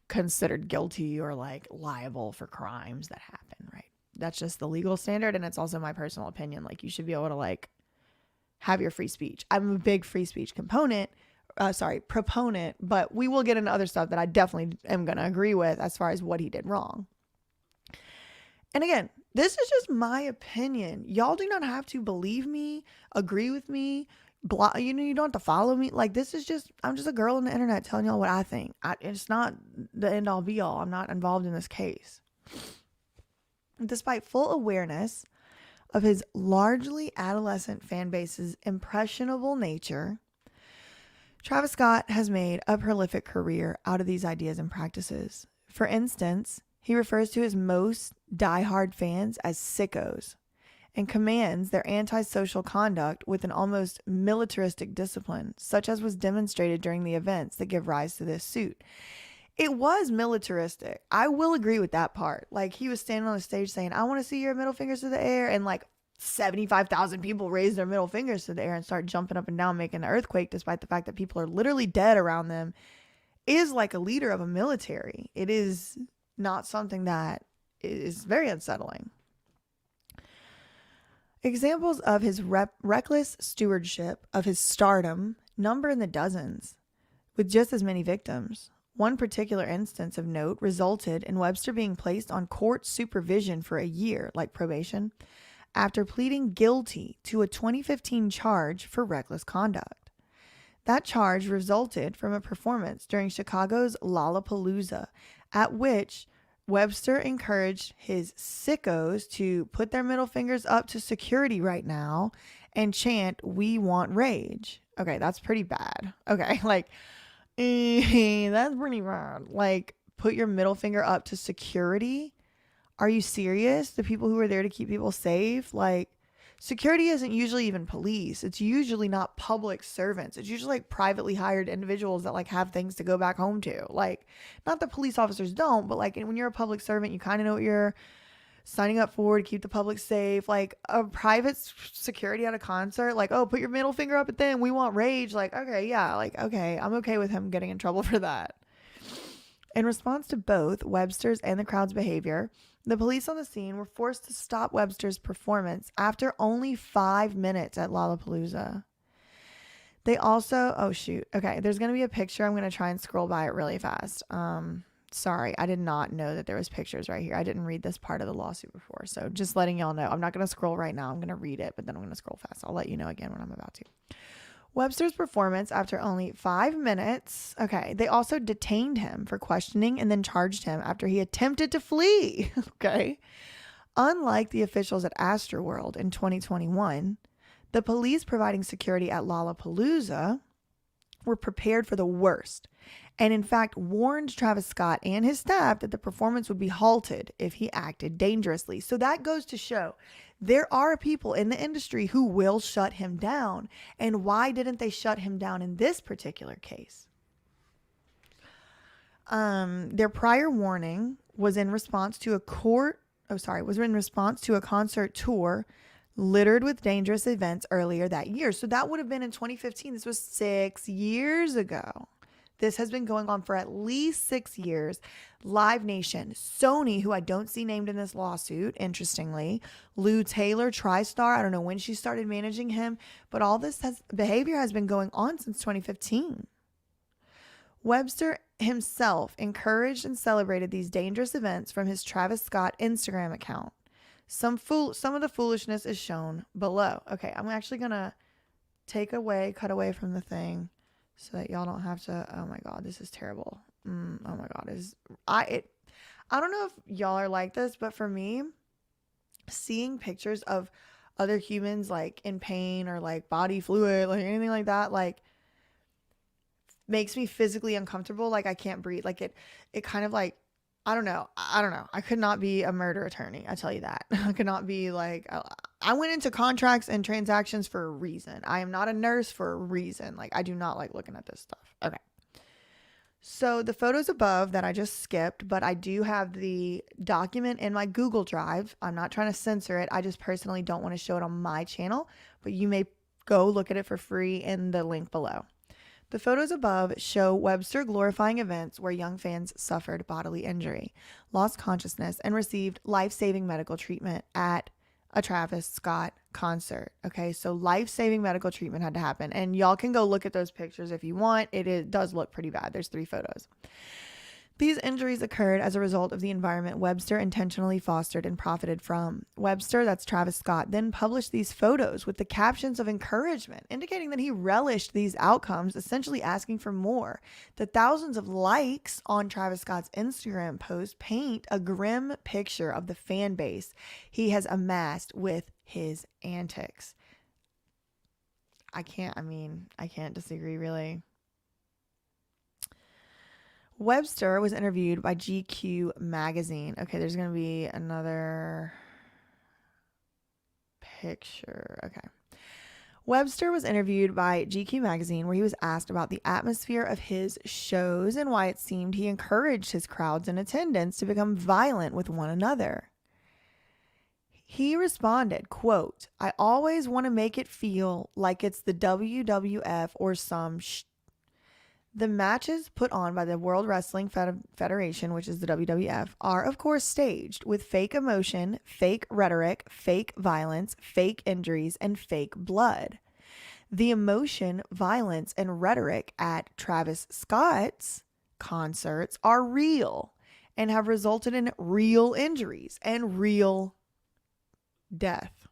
S1: considered guilty or like liable for crimes that happen, right? That's just the legal standard, and it's also my personal opinion. Like, you should be able to like have your free speech. I'm a big free speech proponent, but we will get into other stuff that I definitely am going to agree with as far as what he did wrong. And again, this is just my opinion. Y'all do not have to believe me, agree with me, you don't have to follow me. Like, this is just, I'm just a girl on the internet telling y'all what I think. It's not the end all be all. I'm not involved in this case. Despite full awareness of his largely adolescent fan base's impressionable nature, Travis Scott has made a prolific career out of these ideas and practices. For instance, he refers to his most diehard fans as sickos and commands their antisocial conduct with an almost militaristic discipline, such as was demonstrated during the events that give rise to this suit. It was militaristic. I will agree with that part. Like, he was standing on the stage saying, I want to see your middle fingers to the air, and like 75,000 people raise their middle fingers to the air and start jumping up and down, making an earthquake, despite the fact that people are literally dead around them, is like a leader of a military. It is not something that is very unsettling. Examples of his reckless stewardship of his stardom number in the dozens, with just as many victims. One particular instance of note resulted in Webster being placed on court supervision for a year, like probation, after pleading guilty to a 2015 charge for reckless conduct. That charge resulted from a performance during Chicago's Lollapalooza, at which Webster encouraged his sickos to put their middle fingers up to security right now and chant, "We want rage." Okay, that's pretty bad. Okay, like, that's pretty bad. Like, put your middle finger up to security? Are you serious? The people who are there to keep people safe? Like, security isn't usually even police. It's usually not public servants. It's usually like privately hired individuals that like have things to go back home to. Like, not that police officers don't, but like when you're a public servant, you kind of know what you're signing up for to keep the public safe. Like, a private security at a concert, like, oh, put your middle finger up at them, we want rage. Like, okay, yeah, like, okay, I'm okay with him getting in trouble for that. In response to both Webster's and the crowd's behavior, the police on the scene were forced to stop Webster's performance after only 5 minutes at Lollapalooza. They also, oh shoot, okay, there's going to be a picture. I'm going to try and scroll by it really fast. Sorry, I did not know that there was pictures right here. I didn't read this part of the lawsuit before, so just letting y'all know. I'm not going to scroll right now. I'm going to read it, but then I'm going to scroll fast. I'll let you know again when I'm about to. Webster's performance after only 5 minutes. Okay, they also detained him for questioning and then charged him after he attempted to flee. Okay. Unlike the officials at Astroworld in 2021, the police providing security at Lollapalooza were prepared for the worst and in fact warned Travis Scott and his staff that the performance would be halted if he acted dangerously. So that goes to show there are people in the industry who will shut him down. And why didn't they shut him down in this particular case? Their prior warning was in response to a concert tour littered with dangerous events earlier that year. So that would have been in 2015. This was 6 years ago. This has been going on for at least 6 years. Live Nation, Sony, who I don't see named in this lawsuit, interestingly, Lou Taylor, Tristar, I don't know when she started managing him, but all this behavior has been going on since 2015. Webster himself encouraged and celebrated these dangerous events from his Travis Scott Instagram account. Some of the foolishness is shown below. Okay, I'm actually going to cut away from the thing so that y'all don't have to, oh my God, this is terrible. Oh my God. I don't know if y'all are like this, but for me, seeing pictures of other humans like in pain or like body fluid, like anything like that, like makes me physically uncomfortable. Like I can't breathe. Like it kind of like, I don't know. I could not be a murder attorney. I tell you that. I could not be like, I went into contracts and transactions for a reason. I am not a nurse for a reason. Like I do not like looking at this stuff. Okay. So the photos above that I just skipped, but I do have the document in my Google Drive. I'm not trying to censor it. I just personally don't want to show it on my channel, but you may go look at it for free in the link below. The photos above show Webster glorifying events where young fans suffered bodily injury, lost consciousness, and received life-saving medical treatment at a Travis Scott concert. Okay, so life-saving medical treatment had to happen. And y'all can go look at those pictures if you want. It does look pretty bad. There's 3 photos. These injuries occurred as a result of the environment Webster intentionally fostered and profited from. Webster, that's Travis Scott, then published these photos with the captions of encouragement, indicating that he relished these outcomes, essentially asking for more. The thousands of likes on Travis Scott's Instagram post paint a grim picture of the fan base he has amassed with his antics. I can't disagree, really. Webster was interviewed by GQ magazine. Okay, there's going to be another picture. Okay. Webster was interviewed by GQ magazine where he was asked about the atmosphere of his shows and why it seemed he encouraged his crowds in attendance to become violent with one another. He responded, quote, "I always want to make it feel like it's the WWF or some The matches put on by the World Wrestling Federation, which is the WWF, are of course staged with fake emotion, fake rhetoric, fake violence, fake injuries, and fake blood. The emotion, violence, and rhetoric at Travis Scott's concerts are real and have resulted in real injuries and real death."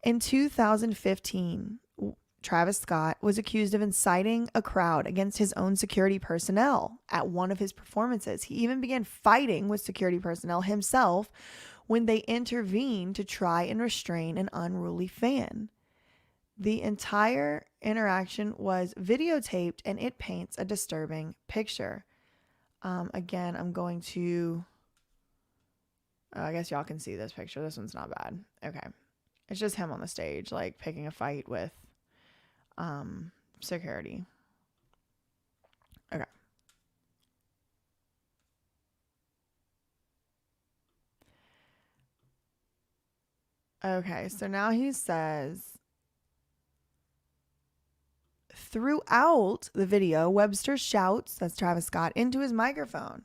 S1: In 2015, Travis Scott was accused of inciting a crowd against his own security personnel at one of his performances. He even began fighting with security personnel himself when they intervened to try and restrain an unruly fan. The entire interaction was videotaped and it paints a disturbing picture. Again, I'm going to... I guess y'all can see this picture. This one's not bad. Okay. It's just him on the stage, like picking a fight with security. Okay. Okay, so now he says, throughout the video, Webster shouts, that's Travis Scott, into his microphone,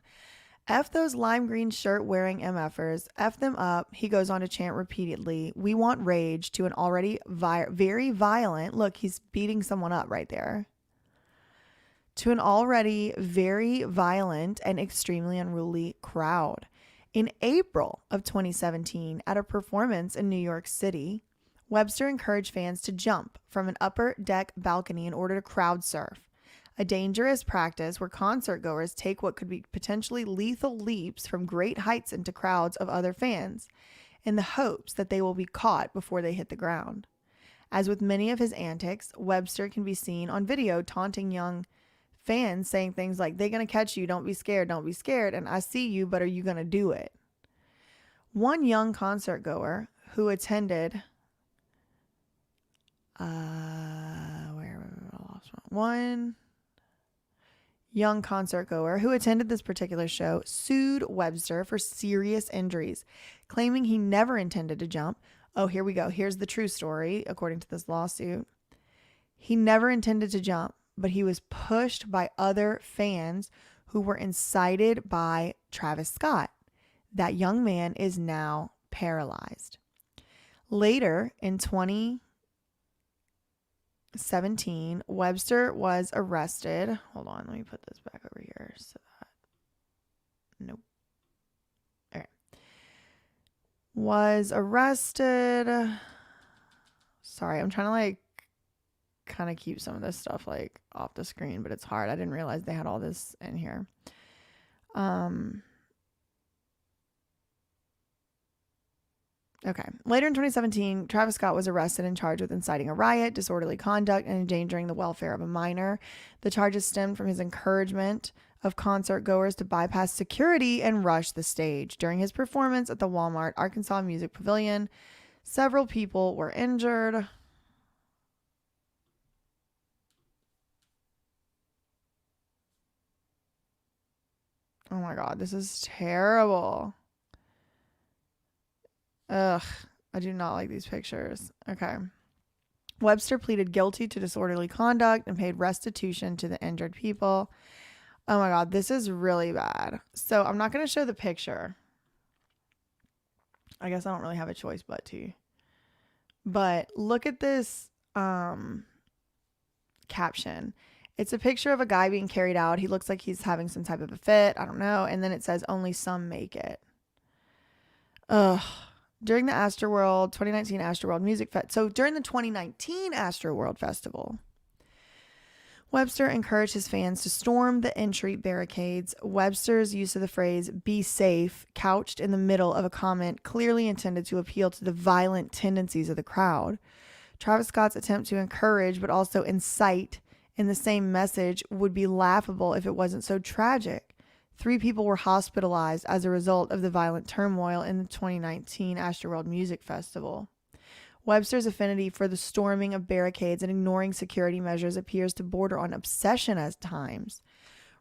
S1: "F those lime green shirt wearing MFers, F them up." He goes on to chant repeatedly, "We want rage," to an already very violent, look, he's beating someone up right there, to an already very violent and extremely unruly crowd. In April of 2017, at a performance in New York City, Webster encouraged fans to jump from an upper deck balcony in order to crowd surf, a dangerous practice where concert goers take what could be potentially lethal leaps from great heights into crowds of other fans in the hopes that they will be caught before they hit the ground. As with many of his antics, Webster can be seen on video taunting young fans, saying things like, "They're going to catch you, don't be scared, and I see you, but are you going to do it?" One young concert goer who attended one young concert goer who attended this particular show sued Webster for serious injuries, claiming he never intended to jump. Oh, here we go. Here's the true story, according to this lawsuit. He never intended to jump, but he was pushed by other fans who were incited by Travis Scott. That young man is now paralyzed. Later in 2017, Webster was arrested. Hold on, let me put this back over here. Nope. Okay. Was arrested. Sorry, I'm trying to kind of keep some of this stuff off the screen, but it's hard. I didn't realize they had all this in here. Okay. Later in 2017, Travis Scott was arrested and charged with inciting a riot, disorderly conduct, and endangering the welfare of a minor. The charges stemmed from his encouragement of concert goers to bypass security and rush the stage. During his performance at the Walmart Arkansas Music Pavilion, several people were injured. Oh my God, this is terrible. Ugh, I do not like these pictures. Okay. Webster pleaded guilty to disorderly conduct and paid restitution to the injured people. Oh my God, this is really bad. So I'm not going to show the picture. I guess I don't really have a choice but to. But look at this caption. It's a picture of a guy being carried out. He looks like he's having some type of a fit. I don't know. And then it says, "Only some make it." Ugh. During the Astroworld 2019 Astroworld Music Fest. So during the 2019 Astroworld Festival, Webster encouraged his fans to storm the entry barricades. Webster's use of the phrase "be safe" couched in the middle of a comment clearly intended to appeal to the violent tendencies of the crowd. Travis Scott's attempt to encourage but also incite In the same message would be laughable if it wasn't so tragic. 3 people were hospitalized as a result of the violent turmoil in the 2019 Astroworld Music Festival. Webster's affinity for the storming of barricades and ignoring security measures appears to border on obsession at times.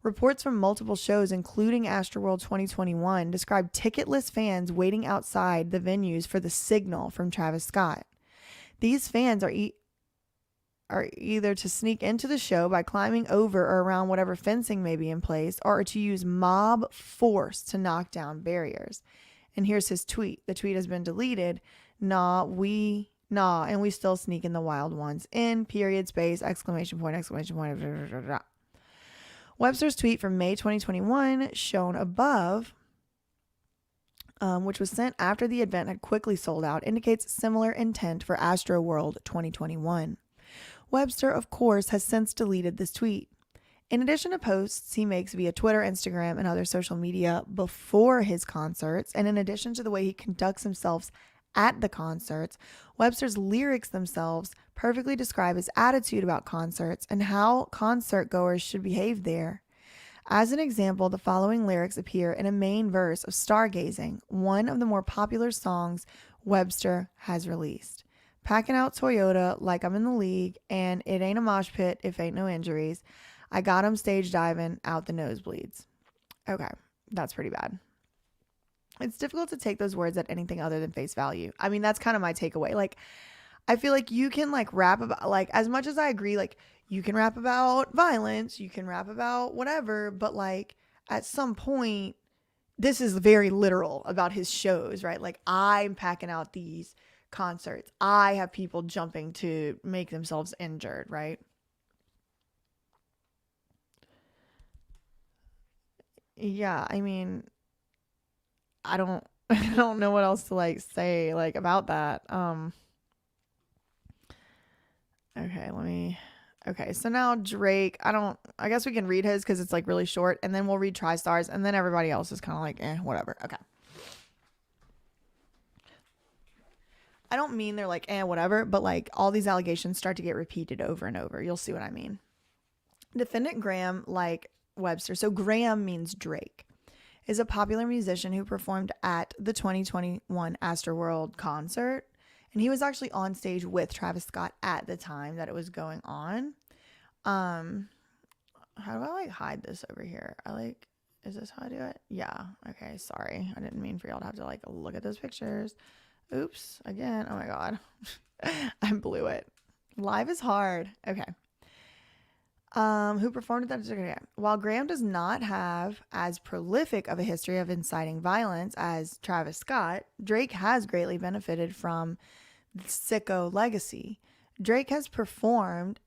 S1: Reports from multiple shows, including Astroworld 2021, describe ticketless fans waiting outside the venues for the signal from Travis Scott. These fans are either to sneak into the show by climbing over or around whatever fencing may be in place, or to use mob force to knock down barriers. And here's his tweet. The tweet has been deleted. And we still sneak in the wild ones. In, period, space, exclamation point, exclamation point. Blah, blah, blah, blah. Webster's tweet from May 2021, shown above, which was sent after the event had quickly sold out, indicates similar intent for Astroworld 2021. Webster, of course, has since deleted this tweet. In addition to posts he makes via Twitter, Instagram, and other social media before his concerts, and in addition to the way he conducts himself at the concerts, Webster's lyrics themselves perfectly describe his attitude about concerts and how concert goers should behave there. As an example, the following lyrics appear in a main verse of Stargazing, one of the more popular songs Webster has released. Packing out Toyota like I'm in the league, and it ain't a mosh pit if ain't no injuries. I got 'em stage diving out the nosebleeds. Okay, that's pretty bad. It's difficult to take those words at anything other than face value. I mean, that's kind of my takeaway. Like, I feel like you can like rap about, like, as much as I agree, like, you can rap about violence, you can rap about whatever, but like at some point, this is very literal about his shows, right? Like, I'm packing out these concerts. I have people jumping to make themselves injured, right? Yeah, I mean, I don't I don't know what else to like say like about that. Okay, so now Drake, I guess we can read his because it's like really short, and then we'll read Tristar's, and then everybody else is kind of like, whatever. Okay. I don't mean they're like, whatever, but like all these allegations start to get repeated over and over. You'll see what I mean. Defendant Graham, like Webster, so Graham means Drake, is a popular musician who performed at the 2021 Astroworld concert. And he was actually on stage with Travis Scott at the time that it was going on. How do I like hide this over here? Is this how I do it? Yeah. Okay. Sorry. I didn't mean for y'all to have to like look at those pictures. Oops. Again. Oh my God. I blew it. Live is hard. Okay. Who performed at that? While Graham does not have as prolific of a history of inciting violence as Travis Scott, Drake has greatly benefited from the sicko legacy. Drake has performed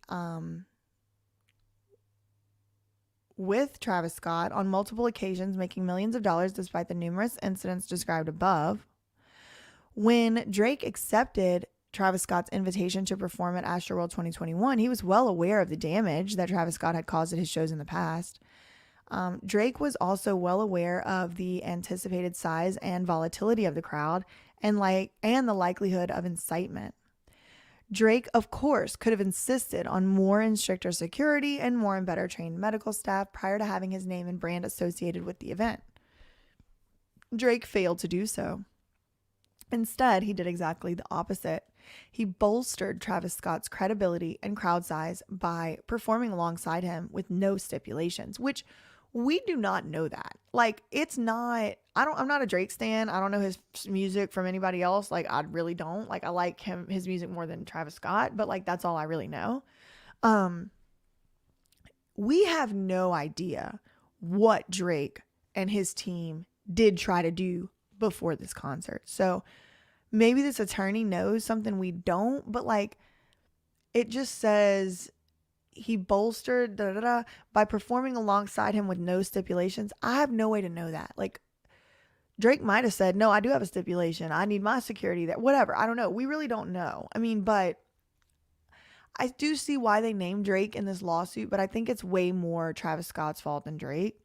S1: with Travis Scott on multiple occasions, making millions of dollars despite the numerous incidents described above. When Drake accepted Travis Scott's invitation to perform at Astroworld 2021, he was well aware of the damage that Travis Scott had caused at his shows in the past. Drake was also well aware of the anticipated size and volatility of the crowd and the likelihood of incitement. Drake, of course, could have insisted on more and stricter security and more and better trained medical staff prior to having his name and brand associated with the event. Drake failed to do so. Instead, he did exactly the opposite. He bolstered Travis Scott's credibility and crowd size by performing alongside him with no stipulations, which we do not know that. Like, it's not, I'm not a Drake stan. I don't know his music from anybody else. Like, I really don't. Like, I like his music more than Travis Scott, but like, that's all I really know. We have no idea what Drake and his team did try to do before this concert. So maybe this attorney knows something we don't, but like, it just says he bolstered by performing alongside him with no stipulations. I have no way to know that. Like, Drake might have said, no, I do have a stipulation. I need my security there. Whatever. I don't know. We really don't know. I mean, but I do see why they named Drake in this lawsuit, but I think it's way more Travis Scott's fault than Drake.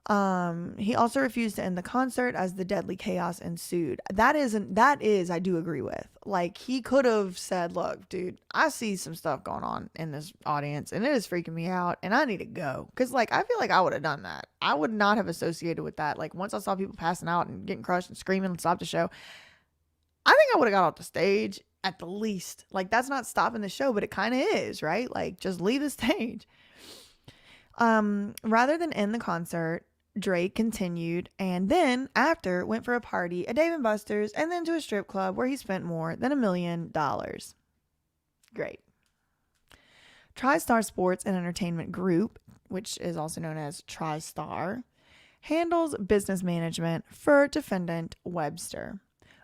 S1: He also refused to end the concert as the deadly chaos ensued. That is, I do agree with. Like, he could have said, look, dude, I see some stuff going on in this audience and it is freaking me out and I need to go. Cause like, I feel like I would have done that. I would not have associated with that. Like, once I saw people passing out and getting crushed and screaming and stopped the show, I think I would have got off the stage at the least. Like, that's not stopping the show, but it kind of is, right? Like, just leave the stage. Rather than end the concert, Drake continued and then after went for a party at Dave & Buster's and then to a strip club where he spent more than $1 million. Great. Tristar Sports and Entertainment Group, which is also known as Tristar, handles business management for defendant Webster.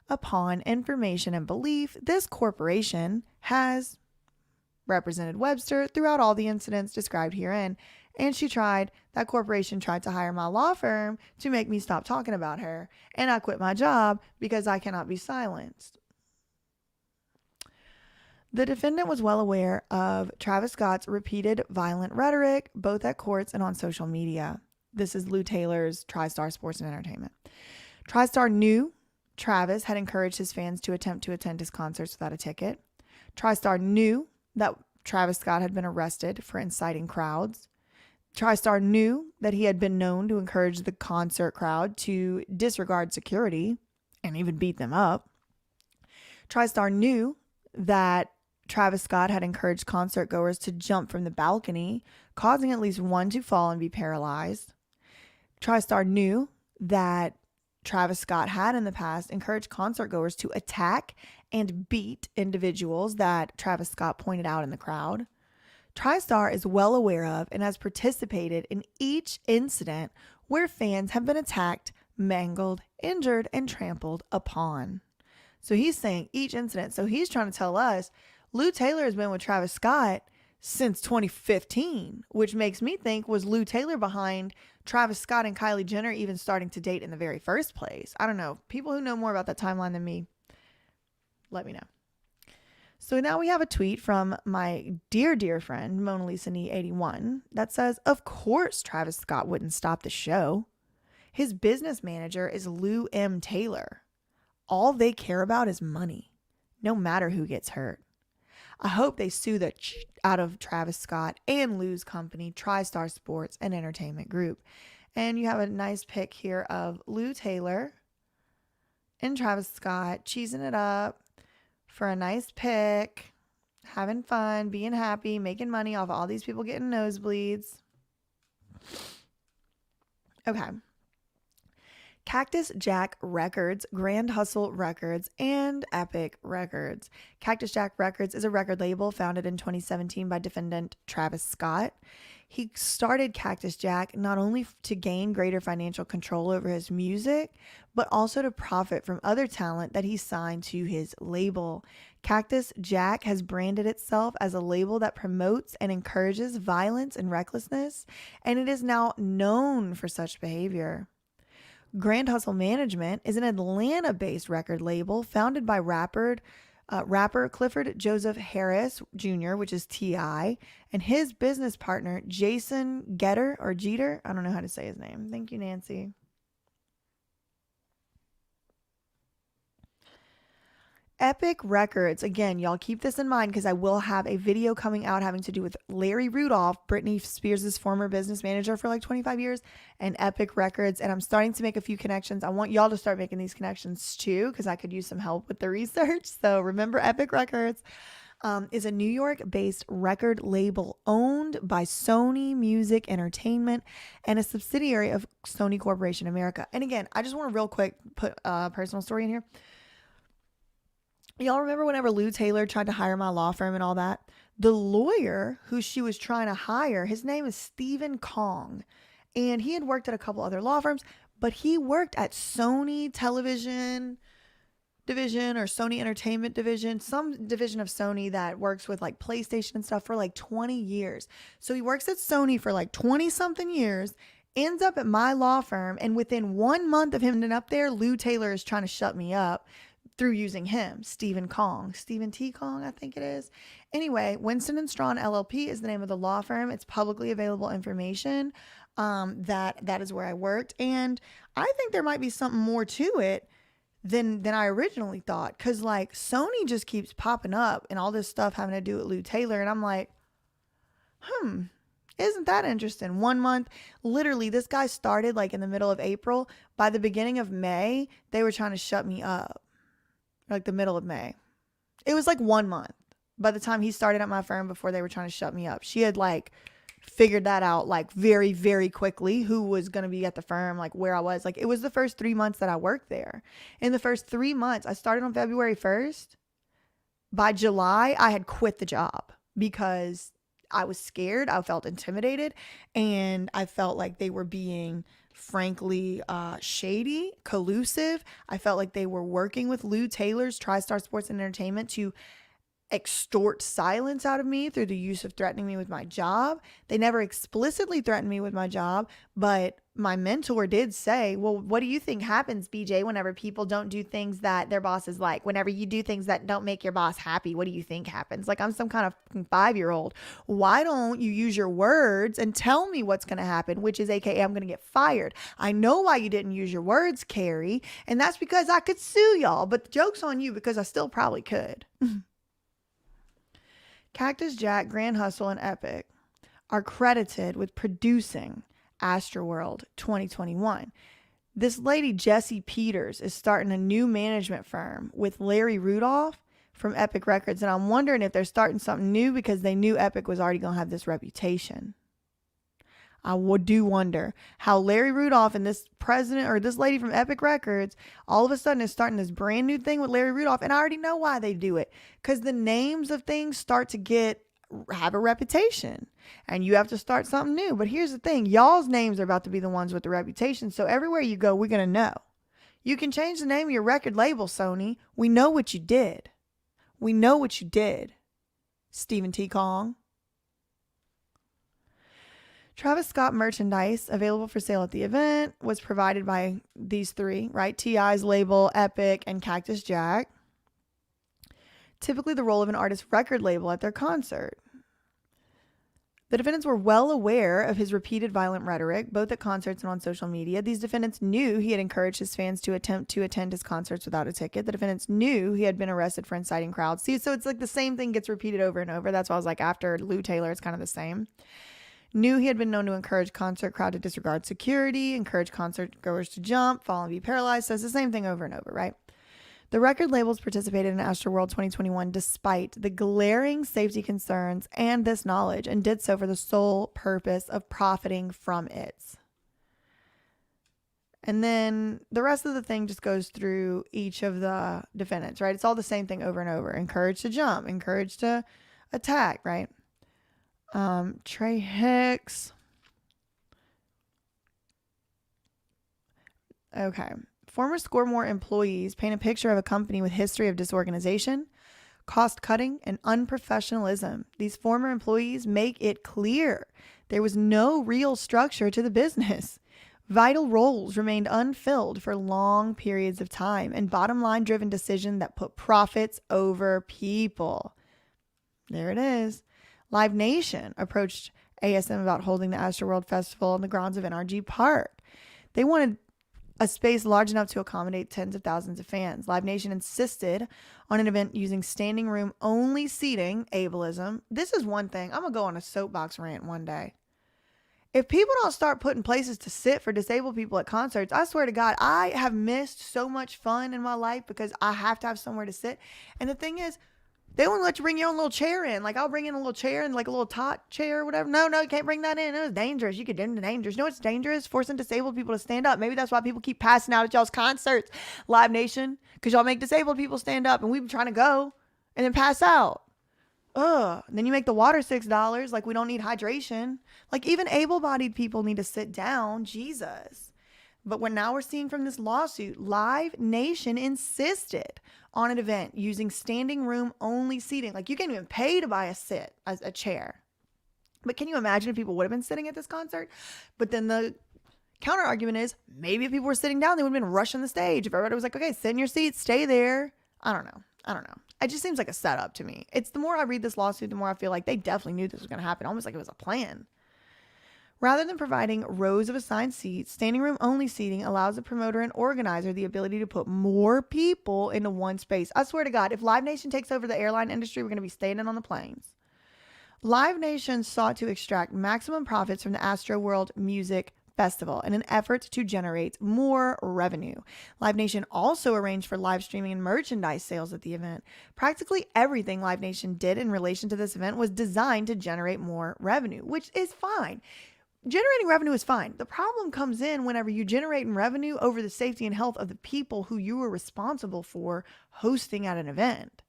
S1: Upon information and belief, this corporation has represented Webster throughout all the incidents described herein, and that corporation tried to hire my law firm to make me stop talking about her, and I quit my job because I cannot be silenced. The defendant was well aware of Travis Scott's repeated violent rhetoric, both at courts and on social media. This is Lou Taylor's Tristar Sports and Entertainment. Tristar knew Travis had encouraged his fans to attempt to attend his concerts without a ticket. Tristar knew that Travis Scott had been arrested for inciting crowds. Tristar knew that he had been known to encourage the concert crowd to disregard security and even beat them up. Tristar knew that Travis Scott had encouraged concert goers to jump from the balcony, causing at least one to fall and be paralyzed. Tristar knew that Travis Scott had in the past encouraged concert goers to attack and beat individuals that Travis Scott pointed out in the crowd. Tristar is well aware of and has participated in each incident where fans have been attacked, mangled, injured, and trampled upon. So he's saying each incident. So he's trying to tell us Lou Taylor has been with Travis Scott since 2015, which makes me think, was Lou Taylor behind Travis Scott and Kylie Jenner even starting to date in the very first place? I don't know. People who know more about that timeline than me, let me know. So now we have a tweet from my dear friend, Mona Lisa Nee 81, that says, of course Travis Scott wouldn't stop the show. His business manager is Lou M. Taylor. All they care about is money, no matter who gets hurt. I hope they sue the out of Travis Scott and Lou's company, Tristar Sports and Entertainment Group. And you have a nice pic here of Lou Taylor and Travis Scott cheesing it up for a nice pic, having fun, being happy, making money off all these people getting nosebleeds. Okay. Cactus Jack Records, Grand Hustle Records, and Epic Records. Cactus Jack Records is a record label founded in 2017 by defendant Travis Scott. He started Cactus Jack not only to gain greater financial control over his music, but also to profit from other talent that he signed to his label. Cactus Jack has branded itself as a label that promotes and encourages violence and recklessness, and it is now known for such behavior. Grand Hustle Management is an Atlanta-based record label founded by rapper Clifford Joseph Harris Jr., which is T.I., and his business partner, Jason Jeter. I don't know how to say his name. Thank you, Nancy. Epic Records. Again, y'all keep this in mind because I will have a video coming out having to do with Larry Rudolph, Britney Spears' former business manager for like 25 years, and Epic Records. And I'm starting to make a few connections. I want y'all to start making these connections too because I could use some help with the research. So remember, Epic Records is a New York-based record label owned by Sony Music Entertainment and a subsidiary of Sony Corporation America. And again, I just want to real quick put a personal story in here. Y'all remember whenever Lou Taylor tried to hire my law firm and all that? The lawyer who she was trying to hire, his name is Stephen Kong. And he had worked at a couple other law firms, but he worked at Sony Television Division or Sony Entertainment Division, some division of Sony that works with like PlayStation and stuff for like 20 years. So he works at Sony for like 20 something years, ends up at my law firm, and within 1 month of him ending up there, Lou Taylor is trying to shut me up through using him, Stephen T. Kong, I think it is. Anyway, Winston and Strawn LLP is the name of the law firm. It's publicly available information. That is where I worked, and I think there might be something more to it than I originally thought, because like Sony just keeps popping up and all this stuff having to do with Lou Taylor, and I'm like, isn't that interesting? 1 month, literally, this guy started like in the middle of April. By the beginning of May, they were trying to shut me up. Like the middle of May. It was like 1 month by the time he started at my firm before they were trying to shut me up. She had like figured that out like very, very quickly, who was going to be at the firm, like where I was. Like it was the first 3 months that I worked there. In the first 3 months, I started on February 1st. By July, I had quit the job because I was scared. I felt intimidated, and I felt like they were being frankly shady, collusive. I felt like they were working with Lou Taylor's Tristar Sports and Entertainment to extort silence out of me through the use of threatening me with my job. They never explicitly threatened me with my job, but my mentor did say, well, what do you think happens, BJ, whenever people don't do things that their bosses like? Whenever you do things that don't make your boss happy, what do you think happens? Like I'm some kind of 5-year-old. Why don't you use your words and tell me what's going to happen, which is AKA I'm going to get fired. I know why you didn't use your words, Carrie, and that's because I could sue y'all, but the joke's on you because I still probably could. Cactus Jack, Grand Hustle, and Epic are credited with producing Astroworld 2021. This lady, Jessie Peters, is starting a new management firm with Larry Rudolph from Epic Records. And I'm wondering if they're starting something new because they knew Epic was already going to have this reputation. I do wonder how Larry Rudolph and this president or this lady from Epic Records all of a sudden is starting this brand new thing with Larry Rudolph. And I already know why they do it, because the names of things start to have a reputation, and you have to start something new. But here's the thing. Y'all's names are about to be the ones with the reputation. So everywhere you go, we're going to know. You can change the name of your record label, Sony. We know what you did. We know what you did, Stephen T. Kong. Travis Scott merchandise available for sale at the event was provided by these three, right? T.I.'s label, Epic, and Cactus Jack. Typically the role of an artist's record label at their concert. The defendants were well aware of his repeated violent rhetoric, both at concerts and on social media. These defendants knew he had encouraged his fans to attempt to attend his concerts without a ticket. The defendants knew he had been arrested for inciting crowds. See, so it's like the same thing gets repeated over and over. That's why I was like, after Lou Taylor, it's kind of the same. Knew he had been known to encourage concert crowd to disregard security, encourage concert goers to jump, fall and be paralyzed. Says the same thing over and over, right? The record labels participated in Astroworld 2021 despite the glaring safety concerns and this knowledge, and did so for the sole purpose of profiting from it. And then the rest of the thing just goes through each of the defendants, right? It's all the same thing over and over. Encouraged to jump, encouraged to attack, right? Trey Hicks. Okay. Former Scoremore employees paint a picture of a company with history of disorganization, cost cutting, and unprofessionalism. These former employees make it clear there was no real structure to the business. Vital roles remained unfilled for long periods of time, and bottom line driven decisions that put profits over people. There it is. Live Nation approached ASM about holding the Astroworld Festival on the grounds of NRG Park. They wanted a space large enough to accommodate tens of thousands of fans. Live Nation insisted on an event using standing room only seating, ableism. This is one thing. I'm going to go on a soapbox rant one day. If people don't start putting places to sit for disabled people at concerts, I swear to God, I have missed so much fun in my life because I have to have somewhere to sit. And the thing is, they won't let you bring your own little chair in. Like, I'll bring in a little chair and like a little tot chair or whatever. No, you can't bring that in. It was dangerous. You could do it dangerous. You know what's dangerous? Forcing disabled people to stand up. Maybe that's why people keep passing out at y'all's concerts, Live Nation, because y'all make disabled people stand up and we be trying to go and then pass out. Ugh. And then you make the water $6. Like, we don't need hydration. Like, even able-bodied people need to sit down. Jesus. But now we're seeing from this lawsuit, Live Nation insisted on an event using standing room only seating. Like, you can't even pay to buy a chair. But can you imagine if people would have been sitting at this concert? But then the counter argument is, maybe if people were sitting down, they would have been rushing the stage. If everybody was like, okay, sit in your seats, stay there. I don't know. It just seems like a setup to me. It's the more I read this lawsuit, the more I feel like they definitely knew this was going to happen, almost like it was a plan. Rather than providing rows of assigned seats, standing room only seating allows the promoter and organizer the ability to put more people into one space. I swear to God, if Live Nation takes over the airline industry, we're going to be standing on the planes. Live Nation sought to extract maximum profits from the Astroworld Music Festival in an effort to generate more revenue. Live Nation also arranged for live streaming and merchandise sales at the event. Practically everything Live Nation did in relation to this event was designed to generate more revenue, which is fine. Generating revenue is fine. The problem comes in whenever you generate revenue over the safety and health of the people who you were responsible for hosting at an event.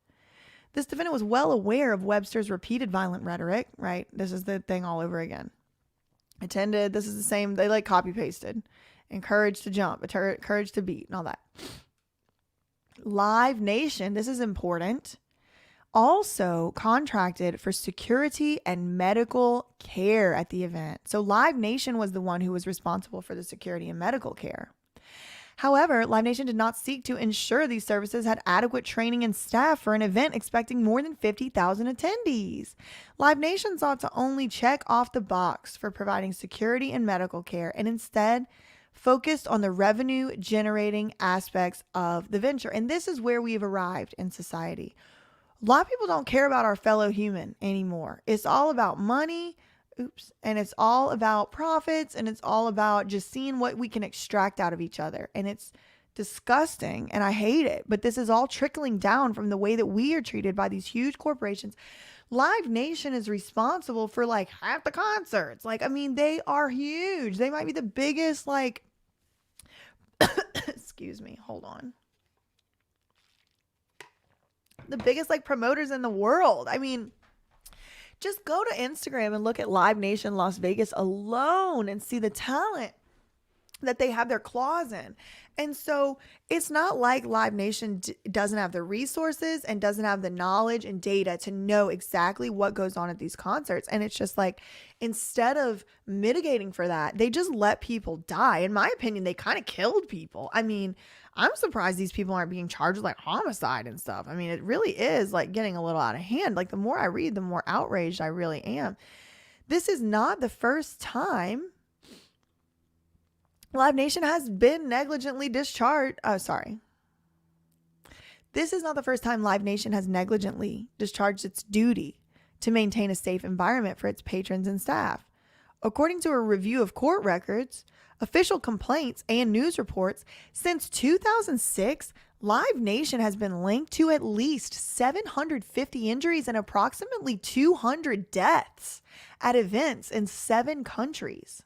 S1: This defendant was well aware of Webster's repeated violent rhetoric, right? This is the thing all over again. Attended, this is the same, they like copy pasted. Encouraged to jump, encouraged to beat, and all that. Live Nation, this is important, also contracted for security and medical care at the event. So Live Nation was the one who was responsible for the security and medical care. However, Live Nation did not seek to ensure these services had adequate training and staff for an event expecting more than 50,000 attendees. Live Nation sought to only check off the box for providing security and medical care, and instead focused on the revenue generating aspects of the venture. And this is where we've arrived in society. A lot of people don't care about our fellow human anymore. It's all about money. And it's all about profits, and it's all about just seeing what we can extract out of each other. And it's disgusting, and I hate it. But this is all trickling down from the way that we are treated by these huge corporations. Live Nation is responsible for like half the concerts. Like, I mean, they are huge. They might be the biggest, like, excuse me, hold on. The biggest, like, promoters in the world. I mean, just go to Instagram and look at Live Nation Las Vegas alone and see the talent that they have their claws in. And so it's not like Live Nation doesn't have the resources and doesn't have the knowledge and data to know exactly what goes on at these concerts. And it's just like, instead of mitigating for that, they just let people die. In my opinion, they kind of killed people. I mean, I'm surprised these people aren't being charged with like homicide and stuff. I mean, it really is like getting a little out of hand. Like, the more I read, the more outraged I really am. This is not the first time Live Nation has been negligently discharged. This is not the first time Live Nation has negligently discharged its duty to maintain a safe environment for its patrons and staff. According to a review of court records, official complaints, and news reports, since 2006, Live Nation has been linked to at least 750 injuries and approximately 200 deaths at events in 7 countries.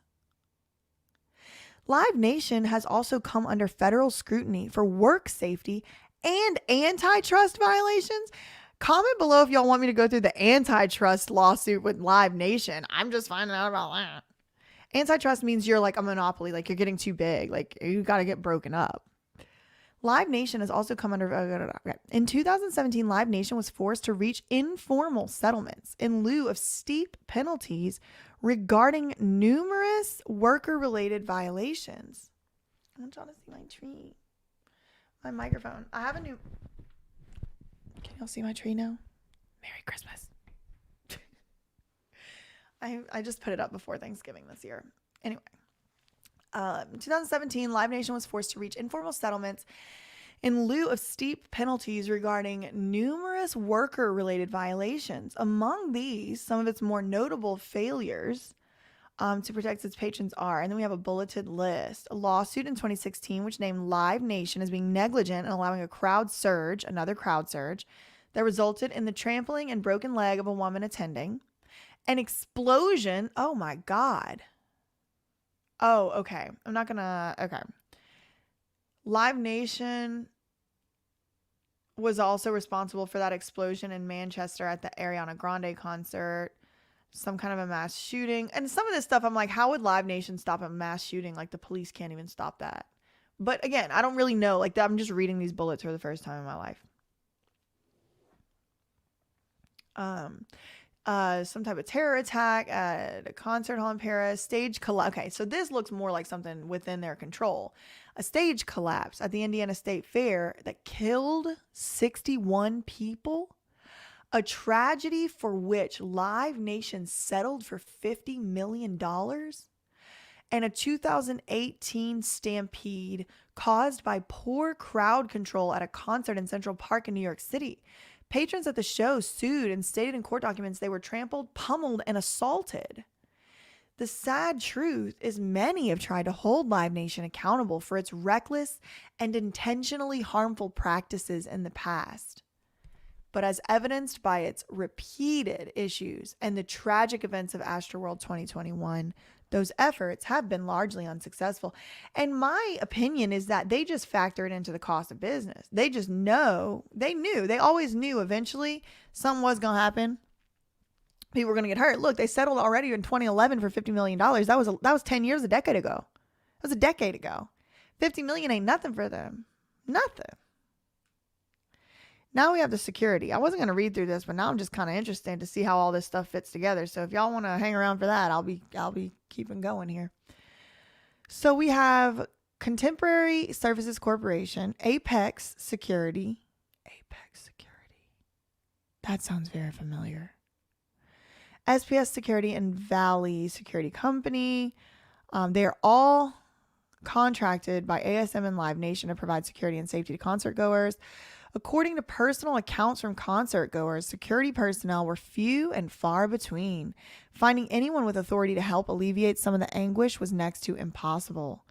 S1: Live Nation has also come under federal scrutiny for work safety and antitrust violations. Comment below if y'all want me to go through the antitrust lawsuit with Live Nation. I'm just finding out about that. Antitrust means you're like a monopoly, like you're getting too big, like you got to get broken up. Live Nation has also come under... In 2017, Live Nation was forced to reach informal settlements in lieu of steep penalties regarding numerous worker-related violations. I want y'all to see my tree. My microphone. I have a new... Can y'all see my tree now? Merry Christmas. I just put it up before Thanksgiving this year. Anyway. In 2017, Live Nation was forced to reach informal settlements in lieu of steep penalties regarding numerous worker-related violations. Among these, some of its more notable failures to protect its patrons are, and then we have a bulleted list, a lawsuit in 2016 which named Live Nation as being negligent in allowing another crowd surge, that resulted in the trampling and broken leg of a woman attending, an explosion. Oh my God. Oh, okay. Okay. Live Nation was also responsible for that explosion in Manchester at the Ariana Grande concert, some kind of a mass shooting. And some of this stuff, I'm like, how would Live Nation stop a mass shooting? Like, the police can't even stop that. But again, I don't really know. Like, I'm just reading these bullets for the first time in my life. some type of terror attack at a concert hall in Paris, stage collapse. Okay, so this looks more like something within their control. A stage collapse at the Indiana State Fair that killed 61 people. A tragedy for which Live Nation settled for $50 million. And a 2018 stampede caused by poor crowd control at a concert in Central Park in New York City. Patrons at the show sued and stated in court documents they were trampled, pummeled, and assaulted. The sad truth is many have tried to hold Live Nation accountable for its reckless and intentionally harmful practices in the past. But as evidenced by its repeated issues and the tragic events of Astroworld 2021, those efforts have been largely unsuccessful. And my opinion is that they just factor it into the cost of business. They just they always knew eventually something was going to happen. People were going to get hurt. Look, they settled already in 2011 for $50 million. That was 10 years, a decade ago. That was a decade ago. $50 million ain't nothing for them. Nothing. Now we have the security. I wasn't going to read through this, but now I'm just kind of interested to see how all this stuff fits together. So if y'all want to hang around for that, I'll be keeping going here. So we have Contemporary Services Corporation, Apex Security. Apex Security. That sounds very familiar. SPS Security and Valley Security Company. They are all contracted by ASM and Live Nation to provide security and safety to concert goers. According to personal accounts from concert goers, security personnel were few and far between. Finding anyone with authority to help alleviate some of the anguish was next to impossible.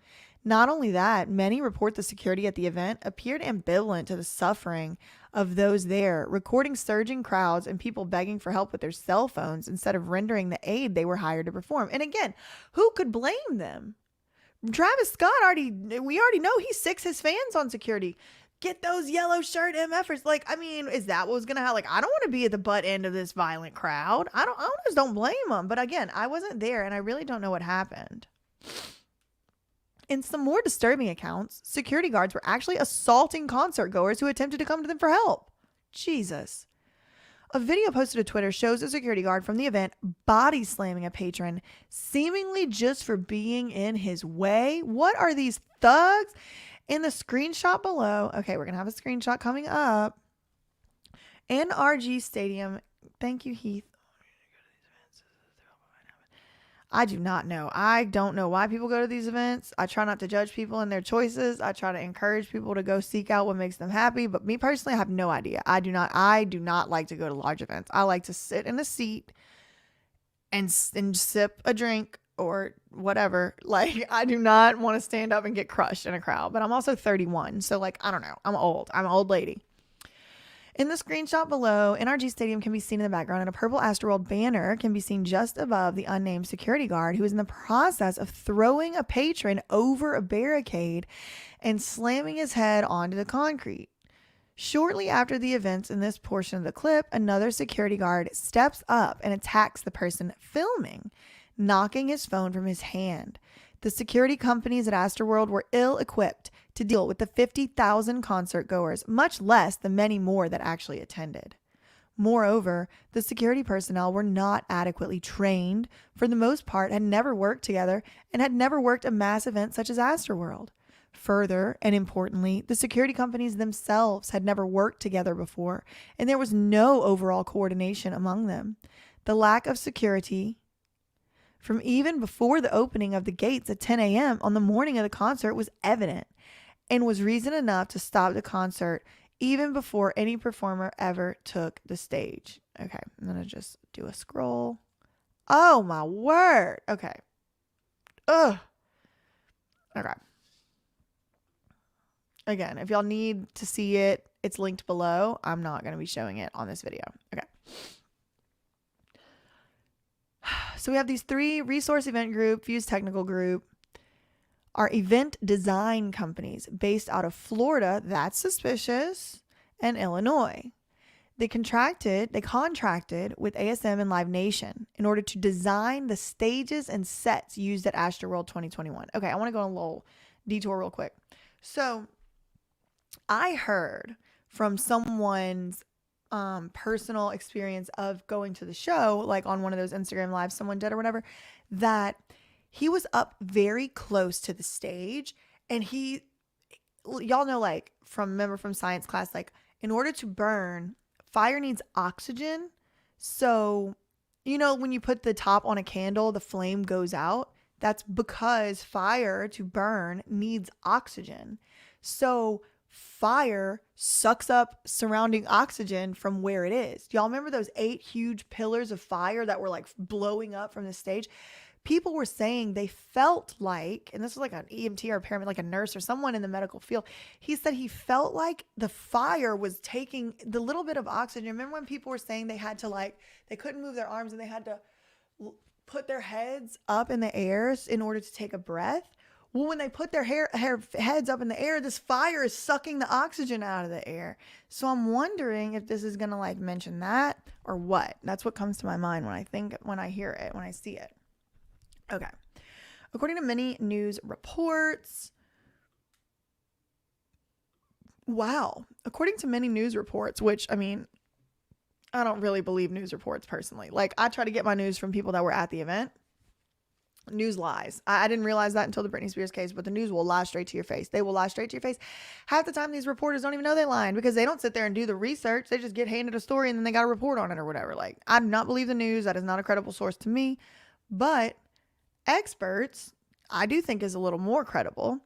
S1: Not only that, many report the security at the event appeared ambivalent to the suffering of those there, recording surging crowds and people begging for help with their cell phones instead of rendering the aid they were hired to perform. And again, who could blame them? Travis Scott we already know he sicks his fans on security. Get those yellow shirt MFers. Like, I mean, is that what was going to happen? Like, I don't want to be at the butt end of this violent crowd. I just don't blame them. But again, I wasn't there and I really don't know what happened. In some more disturbing accounts, security guards were actually assaulting concert goers who attempted to come to them for help. Jesus. A video posted to Twitter shows a security guard from the event body slamming a patron, seemingly just for being in his way. What are these thugs? In the screenshot below, okay, we're going to have a screenshot coming up. NRG Stadium. Thank you, Heath. I do not know. I don't know why people go to these events. I try not to judge people and their choices. I try to encourage people to go seek out what makes them happy. But me personally, I have no idea. I do not like to go to large events. I like to sit in a seat and sip a drink or whatever. Like, I do not want to stand up and get crushed in a crowd. But I'm also 31. So, like, I don't know. I'm old. I'm an old lady. In the screenshot below, NRG Stadium can be seen in the background, and a purple Astroworld banner can be seen just above the unnamed security guard who is in the process of throwing a patron over a barricade and slamming his head onto the concrete. Shortly after the events in this portion of the clip, another security guard steps up and attacks the person filming, knocking his phone from his hand. The security companies at Astroworld were ill-equipped to deal with the 50,000 concert goers, much less the many more that actually attended. Moreover, the security personnel were not adequately trained, for the most part had never worked together and had never worked a mass event such as Astroworld. Further, and importantly, the security companies themselves had never worked together before, and there was no overall coordination among them. The lack of security from even before the opening of the gates at 10 a.m. on the morning of the concert was evident and was reason enough to stop the concert even before any performer ever took the stage. Okay, I'm going to just do a scroll. Oh, my word. Okay. Ugh. Okay. Again, if y'all need to see it, it's linked below. I'm not going to be showing it on this video. Okay. So we have these three: Resource Event Group, Fuse Technical Group, are event design companies based out of Florida, that's suspicious, and Illinois. They contracted with ASM and Live Nation in order to design the stages and sets used at Astroworld 2021. Okay, I want to go on a little detour real quick. So I heard from someone's personal experience of going to the show, like on one of those Instagram lives someone did or whatever, that he was up very close to the stage, and y'all know, like, remember from science class, like, in order to burn, fire needs oxygen. So, when you put the top on a candle, the flame goes out. That's because fire to burn needs oxygen. So fire sucks up surrounding oxygen from where it is. Y'all remember those 8 huge pillars of fire that were like blowing up from the stage? People were saying they felt like, and this was like an EMT or a paramedic, like a nurse or someone in the medical field. He said he felt like the fire was taking the little bit of oxygen. Remember when people were saying they had to, like, they couldn't move their arms and they had to put their heads up in the air in order to take a breath? Well, when they put their heads up in the air, this fire is sucking the oxygen out of the air. So I'm wondering if this is going to, like, mention that or what. That's what comes to my mind when I hear it, when I see it. Okay. According to many news reports, which, I mean, I don't really believe news reports personally. Like, I try to get my news from people that were at the event. News lies. I didn't realize that until the Britney Spears case, but the news will lie straight to your face. They will lie straight to your face. Half the time, these reporters don't even know they're lying because they don't sit there and do the research. They just get handed a story and then they got to report on it or whatever. Like, I do not believe the news. That is not a credible source to me. But experts, I do think, is a little more credible.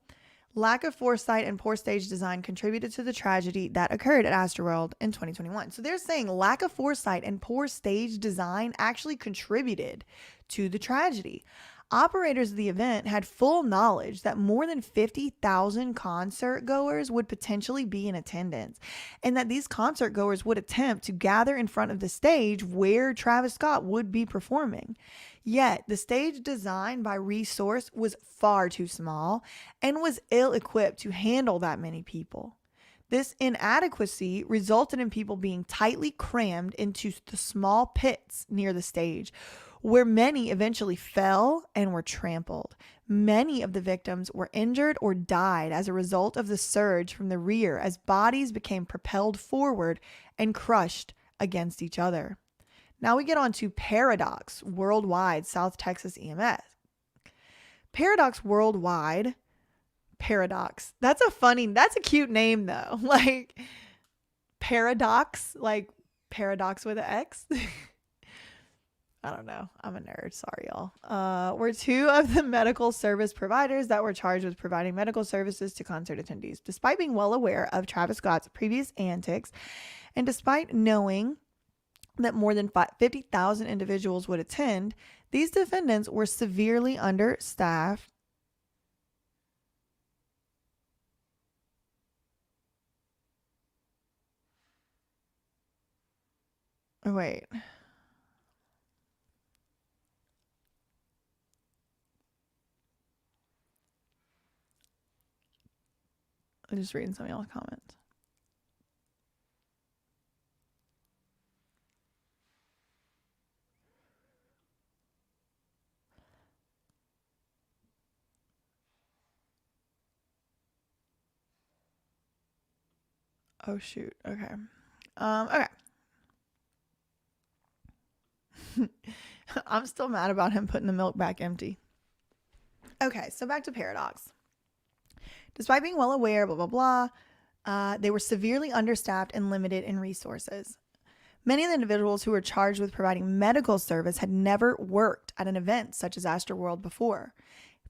S1: Lack of foresight and poor stage design contributed to the tragedy that occurred at Astroworld in 2021. So they're saying lack of foresight and poor stage design actually contributed to the tragedy. Operators of the event had full knowledge that more than 50,000 concert goers would potentially be in attendance, and that these concert goers would attempt to gather in front of the stage where Travis Scott would be performing. Yet, the stage design by Resource was far too small and was ill-equipped to handle that many people. This inadequacy resulted in people being tightly crammed into the small pits near the stage, where many eventually fell and were trampled. Many of the victims were injured or died as a result of the surge from the rear as bodies became propelled forward and crushed against each other. Now we get on to Paradox Worldwide South Texas EMS. Paradox Worldwide, Paradox. That's a cute name though. Like Paradox, like Paradox with an X. I don't know. I'm a nerd. Sorry, y'all. Were 2 of the medical service providers that were charged with providing medical services to concert attendees. Despite being well aware of Travis Scott's previous antics, and despite knowing that more than 50,000 individuals would attend, these defendants were severely understaffed. Oh, wait. I'm just reading some of y'all's comments. Oh, shoot. Okay. Okay. I'm still mad about him putting the milk back empty. Okay, so back to Paradox. Despite being well aware, blah, blah, blah, they were severely understaffed and limited in resources. Many of the individuals who were charged with providing medical service had never worked at an event such as Astroworld before.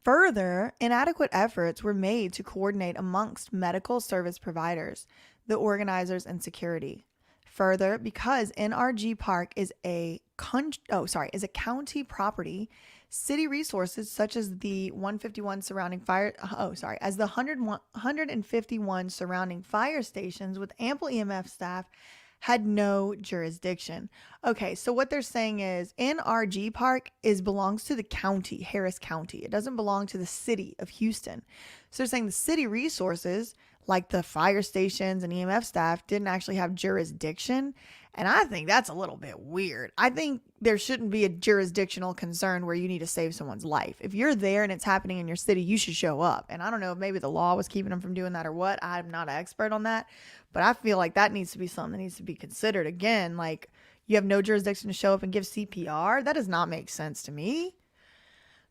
S1: Further, inadequate efforts were made to coordinate amongst medical service providers, the organizers, and security. Further, because NRG Park is a county property, city resources such as the 151 surrounding as the 151 surrounding fire stations with ample EMF staff had no jurisdiction. Okay, so what they're saying is NRG Park belongs to the county, Harris County. It doesn't belong to the city of Houston. So they're saying the city resources, like the fire stations and EMF staff, didn't actually have jurisdiction. And I think that's a little bit weird. I think there shouldn't be a jurisdictional concern where you need to save someone's life. If you're there and it's happening in your city, you should show up. And I don't know if maybe the law was keeping them from doing that or what. I'm not an expert on that. But I feel like that needs to be something that needs to be considered. Again, like, you have no jurisdiction to show up and give CPR? That does not make sense to me.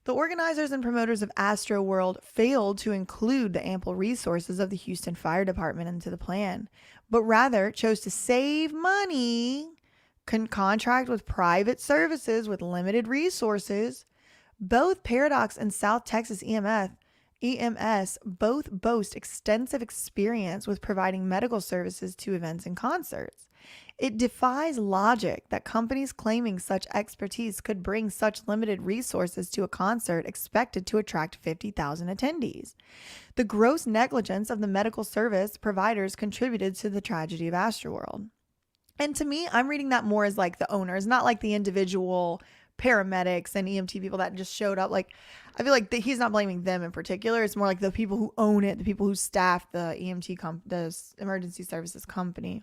S1: The organizers and promoters of Astroworld failed to include the ample resources of the Houston Fire Department into the plan, but rather chose to save money, contract with private services with limited resources. Both Paradox and South Texas EMS both boast extensive experience with providing medical services to events and concerts. It defies logic that companies claiming such expertise could bring such limited resources to a concert expected to attract 50,000 attendees. The gross negligence of the medical service providers contributed to the tragedy of Astroworld. And to me, I'm reading that more as like the owners, not like the individual paramedics and EMT people that just showed up. Like, I feel like he's not blaming them in particular. It's more like the people who own it, the people who staff the the emergency services company.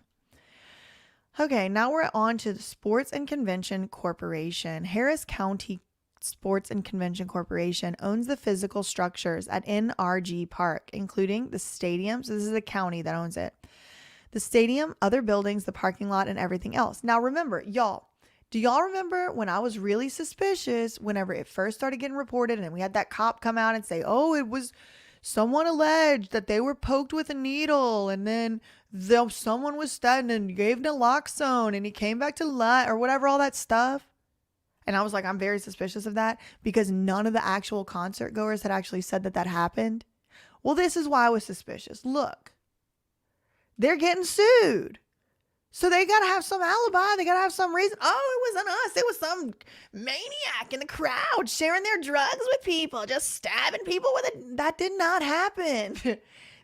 S1: Okay, now we're on to the Sports and Convention Corporation. Harris County Sports and Convention Corporation owns the physical structures at NRG Park, including the stadium. So this is the county that owns it. The stadium, other buildings, the parking lot, and everything else. Now remember, y'all, do y'all remember when I was really suspicious whenever it first started getting reported and we had that cop come out and say, oh, it was someone alleged that they were poked with a needle and then someone was stabbed and gave naloxone and he came back to life or whatever, all that stuff. And I was like, I'm very suspicious of that because none of the actual concert goers had actually said that happened. Well, this is why I was suspicious. Look, they're getting sued. So they got to have some alibi. They got to have some reason. Oh, it wasn't us. It was some maniac in the crowd sharing their drugs with people, just stabbing people with it. That did not happen.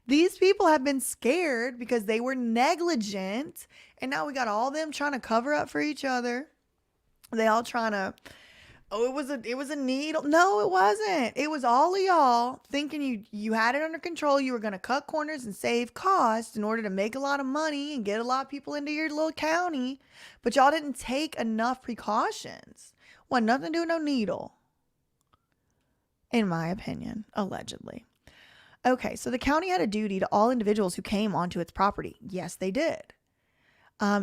S1: These people have been scared because they were negligent. And now we got all them trying to cover up for each other. They all trying to, oh, it was a needle. No, it wasn't. It was all of y'all thinking you had it under control. You were going to cut corners and save costs in order to make a lot of money and get a lot of people into your little county. But y'all didn't take enough precautions. Well, nothing to do with no needle. In my opinion, allegedly. Okay, so the county had a duty to all individuals who came onto its property. Yes, they did.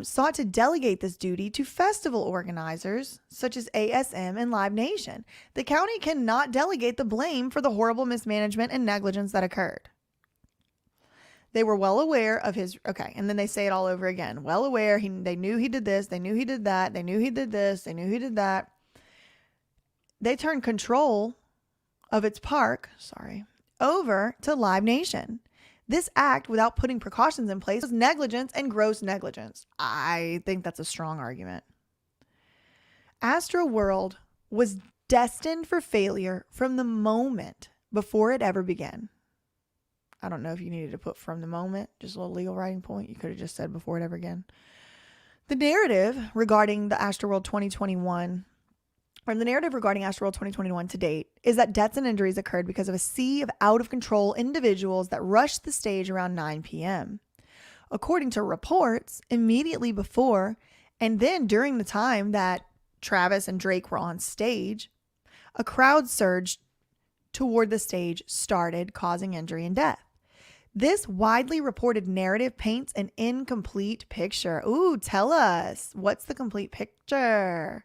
S1: Sought to delegate this duty to festival organizers such as ASM and Live Nation. The county cannot delegate the blame for the horrible mismanagement and negligence that occurred. They were well aware of his, okay, and then they say it all over again. Well aware, they knew he did this, they knew he did that, they knew he did this, they knew he did that. They turned control of its park, over to Live Nation. This act, without putting precautions in place, was negligence and gross negligence. I think that's a strong argument. Astroworld was destined for failure from the moment before it ever began. I don't know if you needed to put from the moment, just a little legal writing point. You could have just said before it ever began. The narrative regarding the Astroworld 2021 to date is that deaths and injuries occurred because of a sea of out-of-control individuals that rushed the stage around 9 p.m. According to reports, immediately before and then during the time that Travis and Drake were on stage, a crowd surge toward the stage started, causing injury and death. This widely reported narrative paints an incomplete picture. Ooh, tell us. What's the complete picture?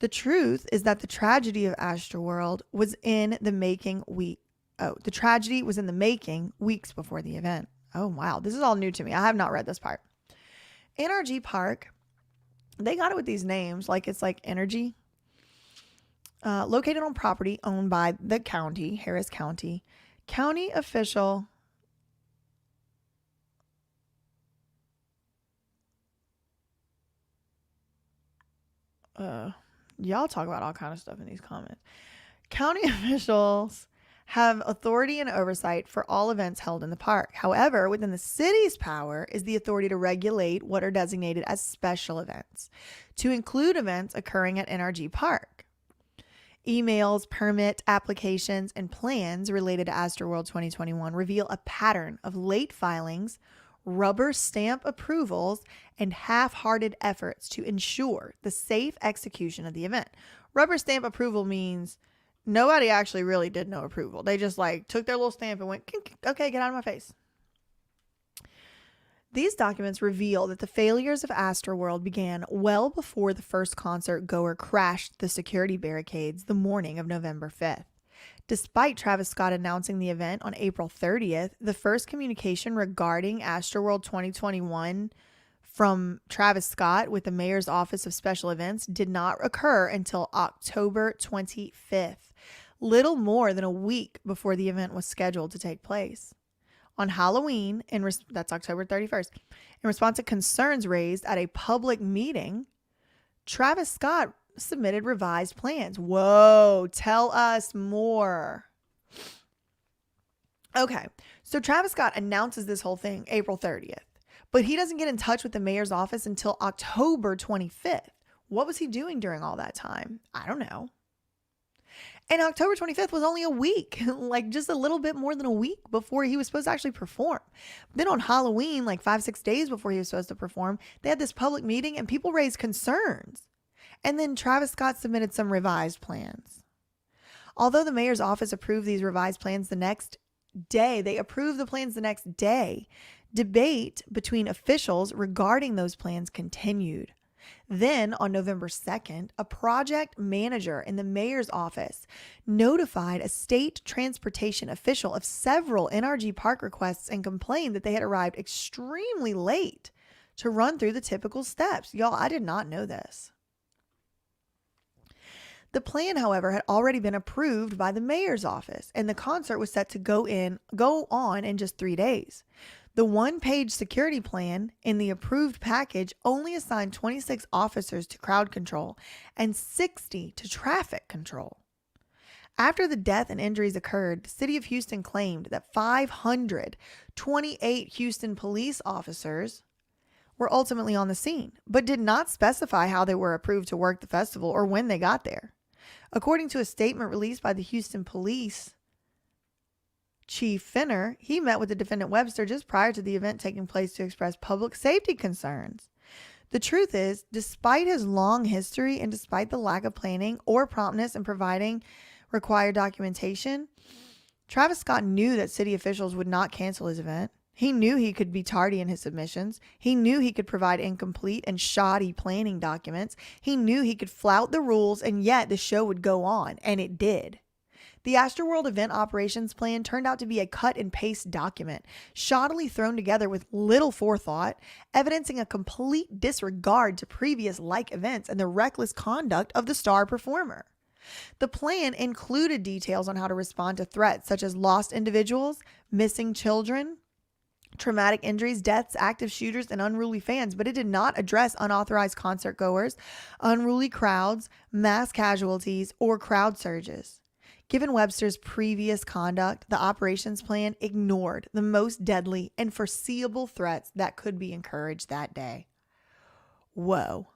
S1: The truth is that the tragedy of Astroworld was in the making weeks before the event. Oh, wow. This is all new to me. I have not read this part. NRG Park, they got it with these names like it's like energy. Located on property owned by the county, Harris County. County official y'all talk about all kind of stuff in these comments. County officials have authority and oversight for all events held in the park. However, within the city's power is the authority to regulate what are designated as special events, to include events occurring at NRG Park. Emails, permit applications, and plans related to Astroworld 2021 reveal a pattern of late filings, rubber stamp approvals, and half-hearted efforts to ensure the safe execution of the event. Rubber stamp approval means nobody actually really did no approval. They just like took their little stamp and went, okay, get out of my face. These documents reveal that the failures of Astroworld began well before the first concert goer crashed the security barricades the morning of November 5th. Despite Travis Scott announcing the event on April 30th, the first communication regarding Astroworld 2021 from Travis Scott with the Mayor's Office of Special Events did not occur until October 25th, little more than a week before the event was scheduled to take place. On Halloween, that's October 31st, in response to concerns raised at a public meeting, Travis Scott submitted revised plans. Whoa, tell us more. Okay, so Travis Scott announces this whole thing April 30th, but he doesn't get in touch with the mayor's office until October 25th. What was he doing during all that time? I don't know. And October 25th was only a week, like just a little bit more than a week before he was supposed to actually perform. Then on Halloween, like 5-6 days before he was supposed to perform, they had this public meeting and people raised concerns. And then Travis Scott submitted some revised plans. Although the mayor's office approved these revised plans the next day, debate between officials regarding those plans continued. Then, on November 2nd, a project manager in the mayor's office notified a state transportation official of several NRG park requests and complained that they had arrived extremely late to run through the typical steps. Y'all, I did not know this. The plan, however, had already been approved by the mayor's office, and the concert was set to go on in just 3 days. The one-page security plan in the approved package only assigned 26 officers to crowd control and 60 to traffic control. After the death and injuries occurred, the city of Houston claimed that 528 Houston police officers were ultimately on the scene, but did not specify how they were approved to work the festival or when they got there. According to a statement released by the Houston Police Chief Finner, he met with the defendant Webster just prior to the event taking place to express public safety concerns. The truth is, despite his long history and despite the lack of planning or promptness in providing required documentation, Travis Scott knew that city officials would not cancel his event. He knew he could be tardy in his submissions. He knew he could provide incomplete and shoddy planning documents. He knew he could flout the rules, and yet the show would go on, and it did. The Astroworld event operations plan turned out to be a cut and paste document, shoddily thrown together with little forethought, evidencing a complete disregard to previous like events and the reckless conduct of the star performer. The plan included details on how to respond to threats such as lost individuals, missing children, traumatic injuries, deaths, active shooters, and unruly fans, but it did not address unauthorized concert goers, unruly crowds, mass casualties, or crowd surges. Given Webster's previous conduct, the operations plan ignored the most deadly and foreseeable threats that could be encouraged that day. Whoa.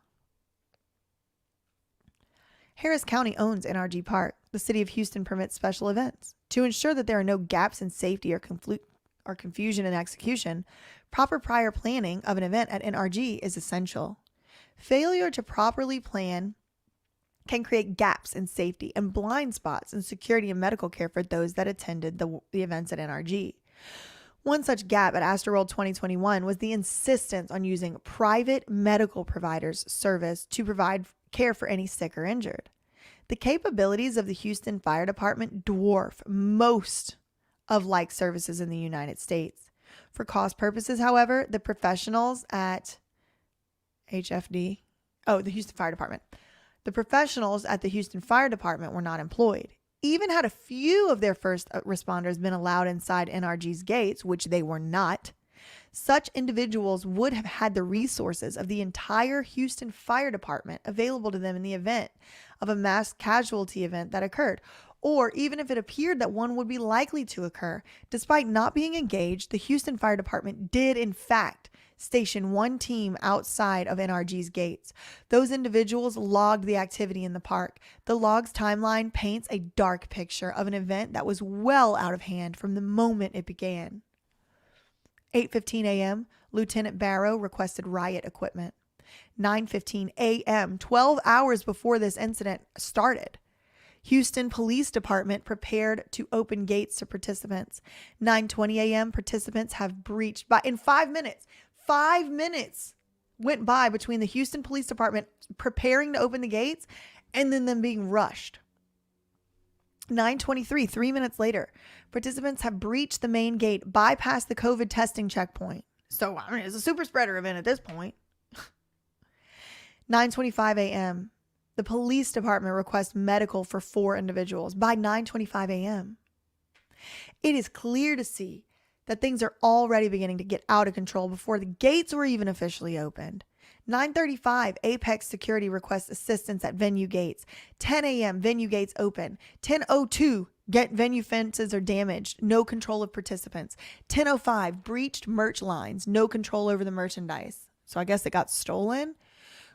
S1: Harris County owns NRG Park. The city of Houston permits special events. To ensure that there are no gaps in safety or confusion in execution, proper prior planning of an event at NRG is essential. Failure to properly plan can create gaps in safety and blind spots in security and medical care for those that attended the events at NRG. One such gap at Astroworld 2021 was the insistence on using private medical providers' service to provide care for any sick or injured. The capabilities of the Houston Fire Department dwarf most of like services in the United States. For cost purposes, however, the professionals at the Houston Fire Department. The professionals at the Houston Fire Department were not employed. Even had a few of their first responders been allowed inside NRG's gates, which they were not, such individuals would have had the resources of the entire Houston Fire Department available to them in the event of a mass casualty event that occurred, or even if it appeared that one would be likely to occur. Despite not being engaged, the Houston Fire Department did, in fact, station one team outside of NRG's gates. Those individuals logged the activity in the park. The log's timeline paints a dark picture of an event that was well out of hand from the moment it began. 8:15 a.m., Lieutenant Barrow requested riot equipment. 9:15 a.m., 12 hours before this incident started, Houston Police Department prepared to open gates to participants. 9:20 a.m., participants have breached in 5 minutes. 5 minutes went by between the Houston Police Department preparing to open the gates and then them being rushed. 9:23, 3 minutes later, participants have breached the main gate, bypassed the COVID testing checkpoint. So, it's a super spreader event at this point. 9:25 a.m., the police department requests medical for 4 individuals by 9:25 a.m. It is clear to see that things are already beginning to get out of control before the gates were even officially opened. 9:35, Apex Security requests assistance at venue gates. 10 a.m., venue gates open. 10:02, venue fences are damaged. No control of participants. 10:05, breached merch lines. No control over the merchandise. So I guess it got stolen.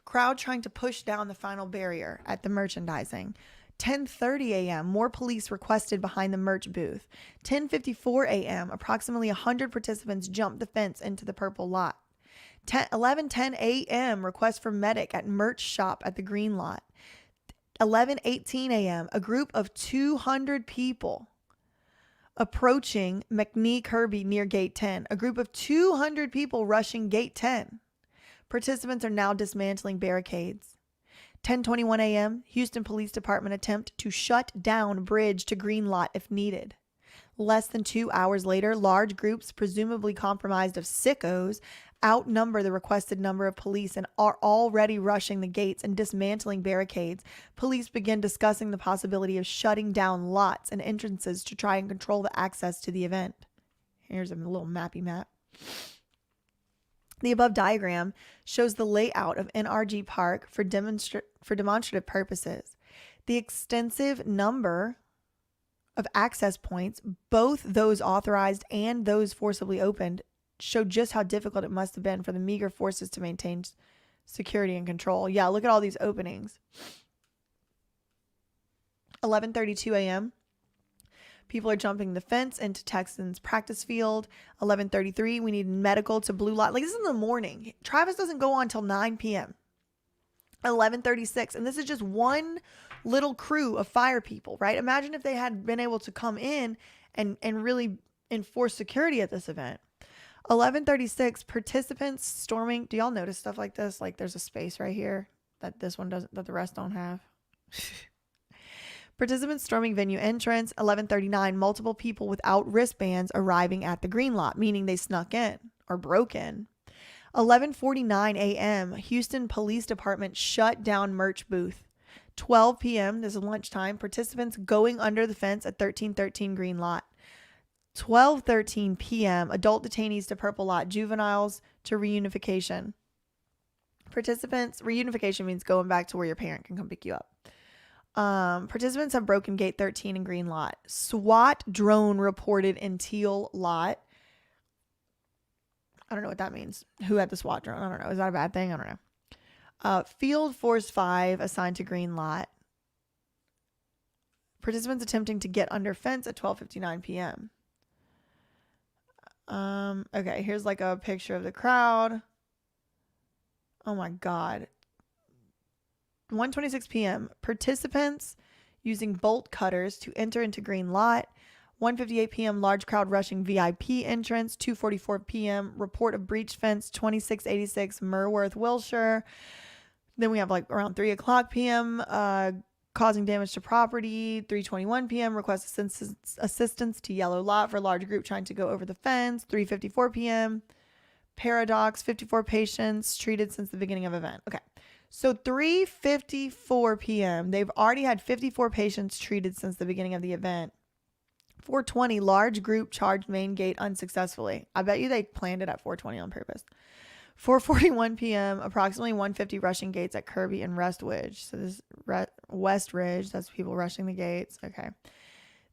S1: Crowd trying to push down the final barrier at the merchandising. 10:30 a.m., more police requested behind the merch booth. 10:54 a.m., approximately 100 participants jumped the fence into the purple lot. 11:10 a.m., request for medic at merch shop at the green lot. 11:18 a.m., a group of 200 people approaching McNee Kirby near gate 10. A group of 200 people rushing gate 10. Participants are now dismantling barricades. 10:21 a.m., Houston Police Department attempt to shut down bridge to green lot if needed. Less than 2 hours later, large groups, presumably compromised of sickos, outnumber the requested number of police and are already rushing the gates and dismantling barricades. Police begin discussing the possibility of shutting down lots and entrances to try and control the access to the event. Here's a little mappy map. The above diagram shows the layout of NRG Park for demonstrative purposes. The extensive number of access points, both those authorized and those forcibly opened, show just how difficult it must have been for the meager forces to maintain security and control. Yeah, look at all these openings. 11:32 a.m. People are jumping the fence into Texans practice field. 11:33, we need medical to blue lot. Like, this is in the morning. Travis doesn't go on until 9 p.m. 11:36, and this is just one little crew of fire people, right? Imagine if they had been able to come in and really enforce security at this event. 11:36, participants storming. Do y'all notice stuff like this? Like, there's a space right here that this one doesn't, that the rest don't have. Participants storming venue entrance. 11:39, multiple people without wristbands arriving at the green lot, meaning they snuck in or broke in. 11:49 a.m., Houston Police Department shut down merch booth. 12 p.m., this is lunchtime, participants going under the fence at 1313 green lot. 12:13 p.m., adult detainees to purple lot, juveniles to reunification. Participants, reunification means going back to where your parent can come pick you up. Participants have broken gate 13 in green lot. SWAT drone reported in teal lot. I don't know what that means. Who had the SWAT drone? I don't know. Is that a bad thing? I don't know. Field Force 5 assigned to green lot. Participants attempting to get under fence at 12:59 p.m. Okay, here's like a picture of the crowd. Oh my God. 1:26 p.m. Participants using bolt cutters to enter into green lot. 1:58 p.m. Large crowd rushing VIP entrance. 2:44 p.m. Report of breach fence 2686 Merworth, Wilshire. Then we have like around 3 o'clock p.m. Causing damage to property. 3:21 p.m. Request assistance to yellow lot for large group trying to go over the fence. 3:54 p.m. Paradox, 54 patients treated since the beginning of event. Okay. So 3:54 p.m. They've already had 54 patients treated since the beginning of the event. 4:20, large group charged main gate unsuccessfully. I bet you they planned it at 4:20 on purpose. 4:41 p.m. approximately 150 rushing gates at Kirby and Restwidge. So this West Ridge. That's people rushing the gates. Okay.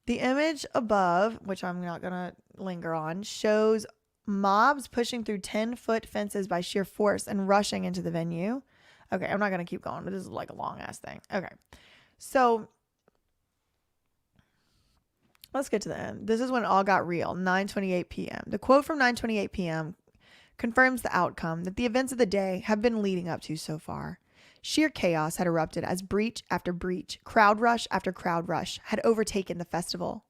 S1: The image above, which I'm not going to linger on, shows mobs pushing through 10-foot fences by sheer force and rushing into the venue. Okay, I'm not going to keep going, but this is like a long-ass thing. Okay, so let's get to the end. This is when it all got real, 9:28 p.m. The quote from 9:28 p.m. confirms the outcome that the events of the day have been leading up to so far. Sheer chaos had erupted as breach after breach, crowd rush after crowd rush had overtaken the festival.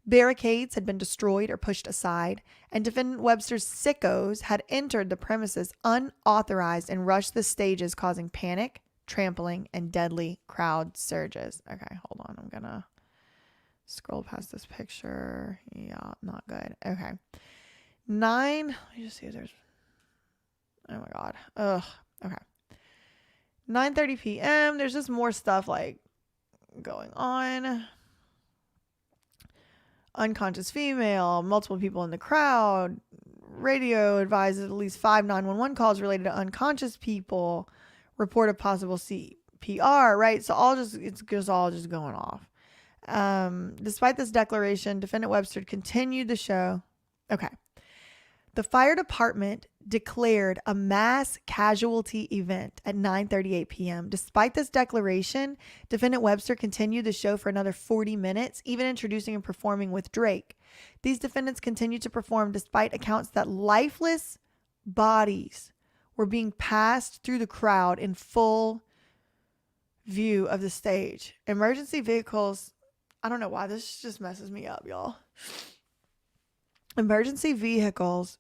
S1: Barricades had been destroyed or pushed aside, and Defendant Webster's sickos had entered the premises unauthorized and rushed the stages, causing panic, trampling, and deadly crowd surges. Okay, hold on. I'm gonna scroll past this picture. Yeah, not good. Okay. Let me just see if there's... Oh my God. Ugh. Okay. 9:30 p.m. There's just more stuff like going on. Unconscious female, multiple people in the crowd. Radio advises at least 5 911 calls related to unconscious people. Report of possible CPR, right? So it's just all just going off. Despite this declaration, Defendant Webster continued the show. Okay. The fire department declared a mass casualty event at 9:38 p.m. Despite this declaration, Defendant Webster continued the show for another 40 minutes, even introducing and performing with Drake. These defendants continued to perform despite accounts that lifeless bodies were being passed through the crowd in full view of the stage. Emergency vehicles, I don't know why this just messes me up, y'all. Emergency vehicles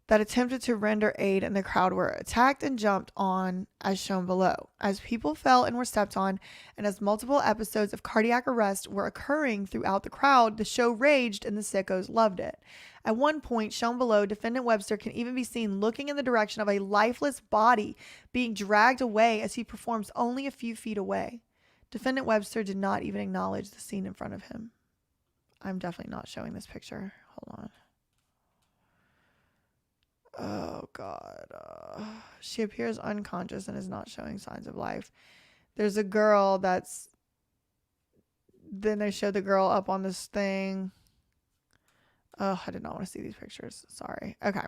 S1: that attempted to render aid in the crowd were attacked and jumped on as shown below. As people fell and were stepped on, and as multiple episodes of cardiac arrest were occurring throughout the crowd, the show raged and the sickos loved it. At one point, shown below, Defendant Webster can even be seen looking in the direction of a lifeless body being dragged away as he performs only a few feet away. Defendant Webster did not even acknowledge the scene in front of him. I'm definitely not showing this picture. Hold on. Oh, God. She appears unconscious and is not showing signs of life. There's a girl that's... Then they showed the girl up on this thing. Oh, I did not want to see these pictures. Sorry. Okay.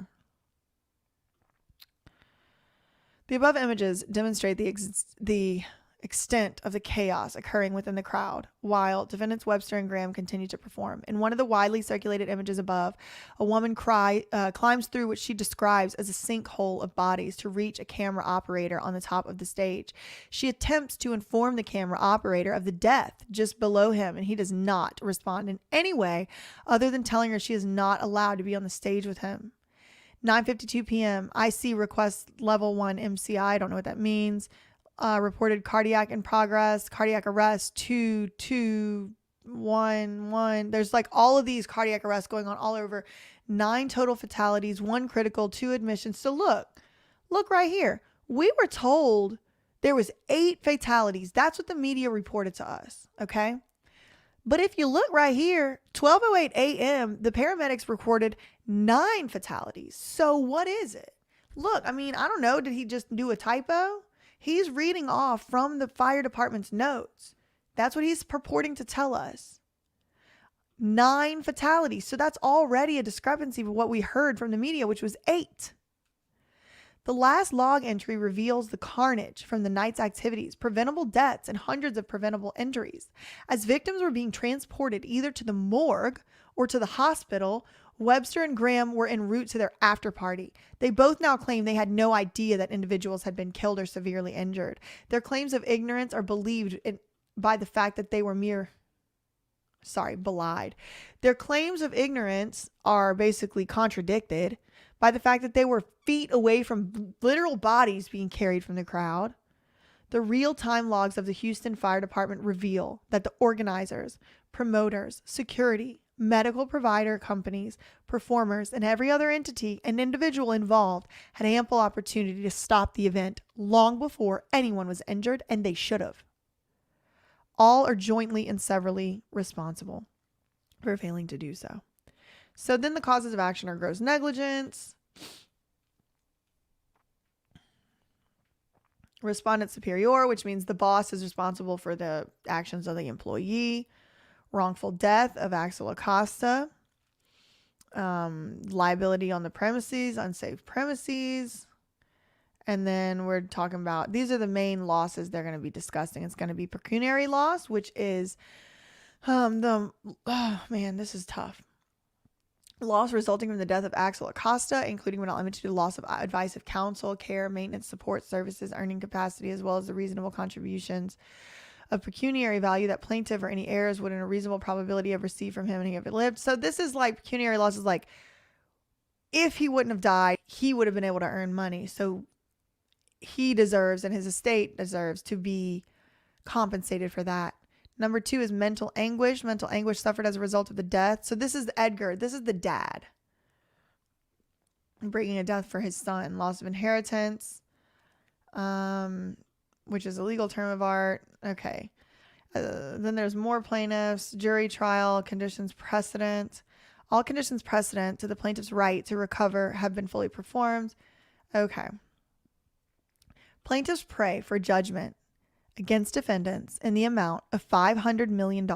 S1: The above images demonstrate the extent of the chaos occurring within the crowd, while defendants Webster and Graham continue to perform. In one of the widely circulated images above, a woman climbs through what she describes as a sinkhole of bodies to reach a camera operator on the top of the stage. She attempts to inform the camera operator of the death just below him, and he does not respond in any way other than telling her she is not allowed to be on the stage with him. 9:52 p.m. IC request level 1 MCI. I don't know what that means. Reported cardiac in progress, cardiac arrest 2211. There's like all of these cardiac arrests going on all over. 9 total fatalities, 1 critical, 2 admissions. So look right here. We were told there was 8 fatalities. That's what the media reported to us. Okay. But if you look right here, 12:08 a.m., the paramedics recorded 9 fatalities. So what is it? Look, I mean, I don't know. Did he just do a typo? He's reading off from the fire department's notes. That's what he's purporting to tell us. 9 fatalities. So that's already a discrepancy with what we heard from the media, which was 8. The last log entry reveals the carnage from the night's activities, preventable deaths, and hundreds of preventable injuries. As victims were being transported either to the morgue or to the hospital, Webster and Graham were en route to their after party. They both now claim they had no idea that individuals had been killed or severely injured. Their claims of ignorance are believed by the fact that they were belied. Their claims of ignorance are basically contradicted by the fact that they were feet away from literal bodies being carried from the crowd. The real-time logs of the Houston Fire Department reveal that the organizers, promoters, security, medical provider companies, performers, and every other entity and individual involved had ample opportunity to stop the event long before anyone was injured, and they should have. All are jointly and severally responsible for failing to do so. So then the causes of action are gross negligence, Respondent superior, which means the boss is responsible for the actions of the employee. Wrongful death of Axel Acosta. Liability on the premises, unsafe premises. And then we're talking about, these are the main losses they're going to be discussing. It's going to be pecuniary loss, which is this is tough. Loss resulting from the death of Axel Acosta, including but not limited to loss of advice of counsel, care, maintenance, support services, earning capacity, as well as the reasonable contributions of pecuniary value that plaintiff or any heirs would in a reasonable probability have received from him and he ever lived. So this is like pecuniary loss is like, if he wouldn't have died, he would have been able to earn money. So he deserves and his estate deserves to be compensated for that. Number 2 is mental anguish. Mental anguish suffered as a result of the death. So this is Edgar. This is the dad. Bringing a death for his son. Loss of inheritance. Which is a legal term of art. Okay. Then there's more plaintiffs. Jury trial. Conditions precedent. All conditions precedent to the plaintiff's right to recover have been fully performed. Okay. Plaintiffs pray for judgment against defendants in the amount of $500 million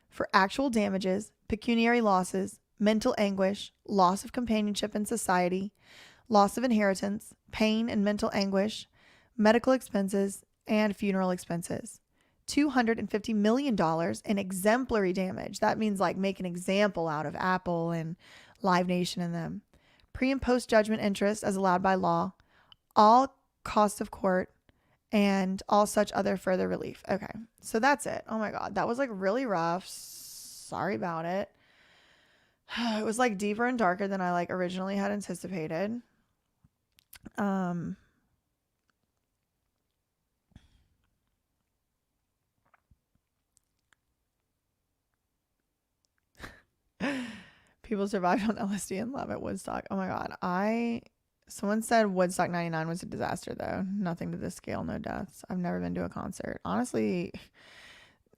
S1: for actual damages, pecuniary losses, mental anguish, loss of companionship in society, loss of inheritance, pain and mental anguish, medical expenses, and funeral expenses. $250 million in exemplary damage. That means like make an example out of Apple and Live Nation and them. Pre- and post-judgment interest as allowed by law. All costs of court. And all such other further relief. Okay, so that's it. Oh my God, that was like really rough. Sorry about it. It was like deeper and darker than I like originally had anticipated. People survived on LSD and love at Woodstock. Oh my God, Someone said Woodstock 99 was a disaster, though. Nothing to this scale, no deaths. I've never been to a concert. Honestly,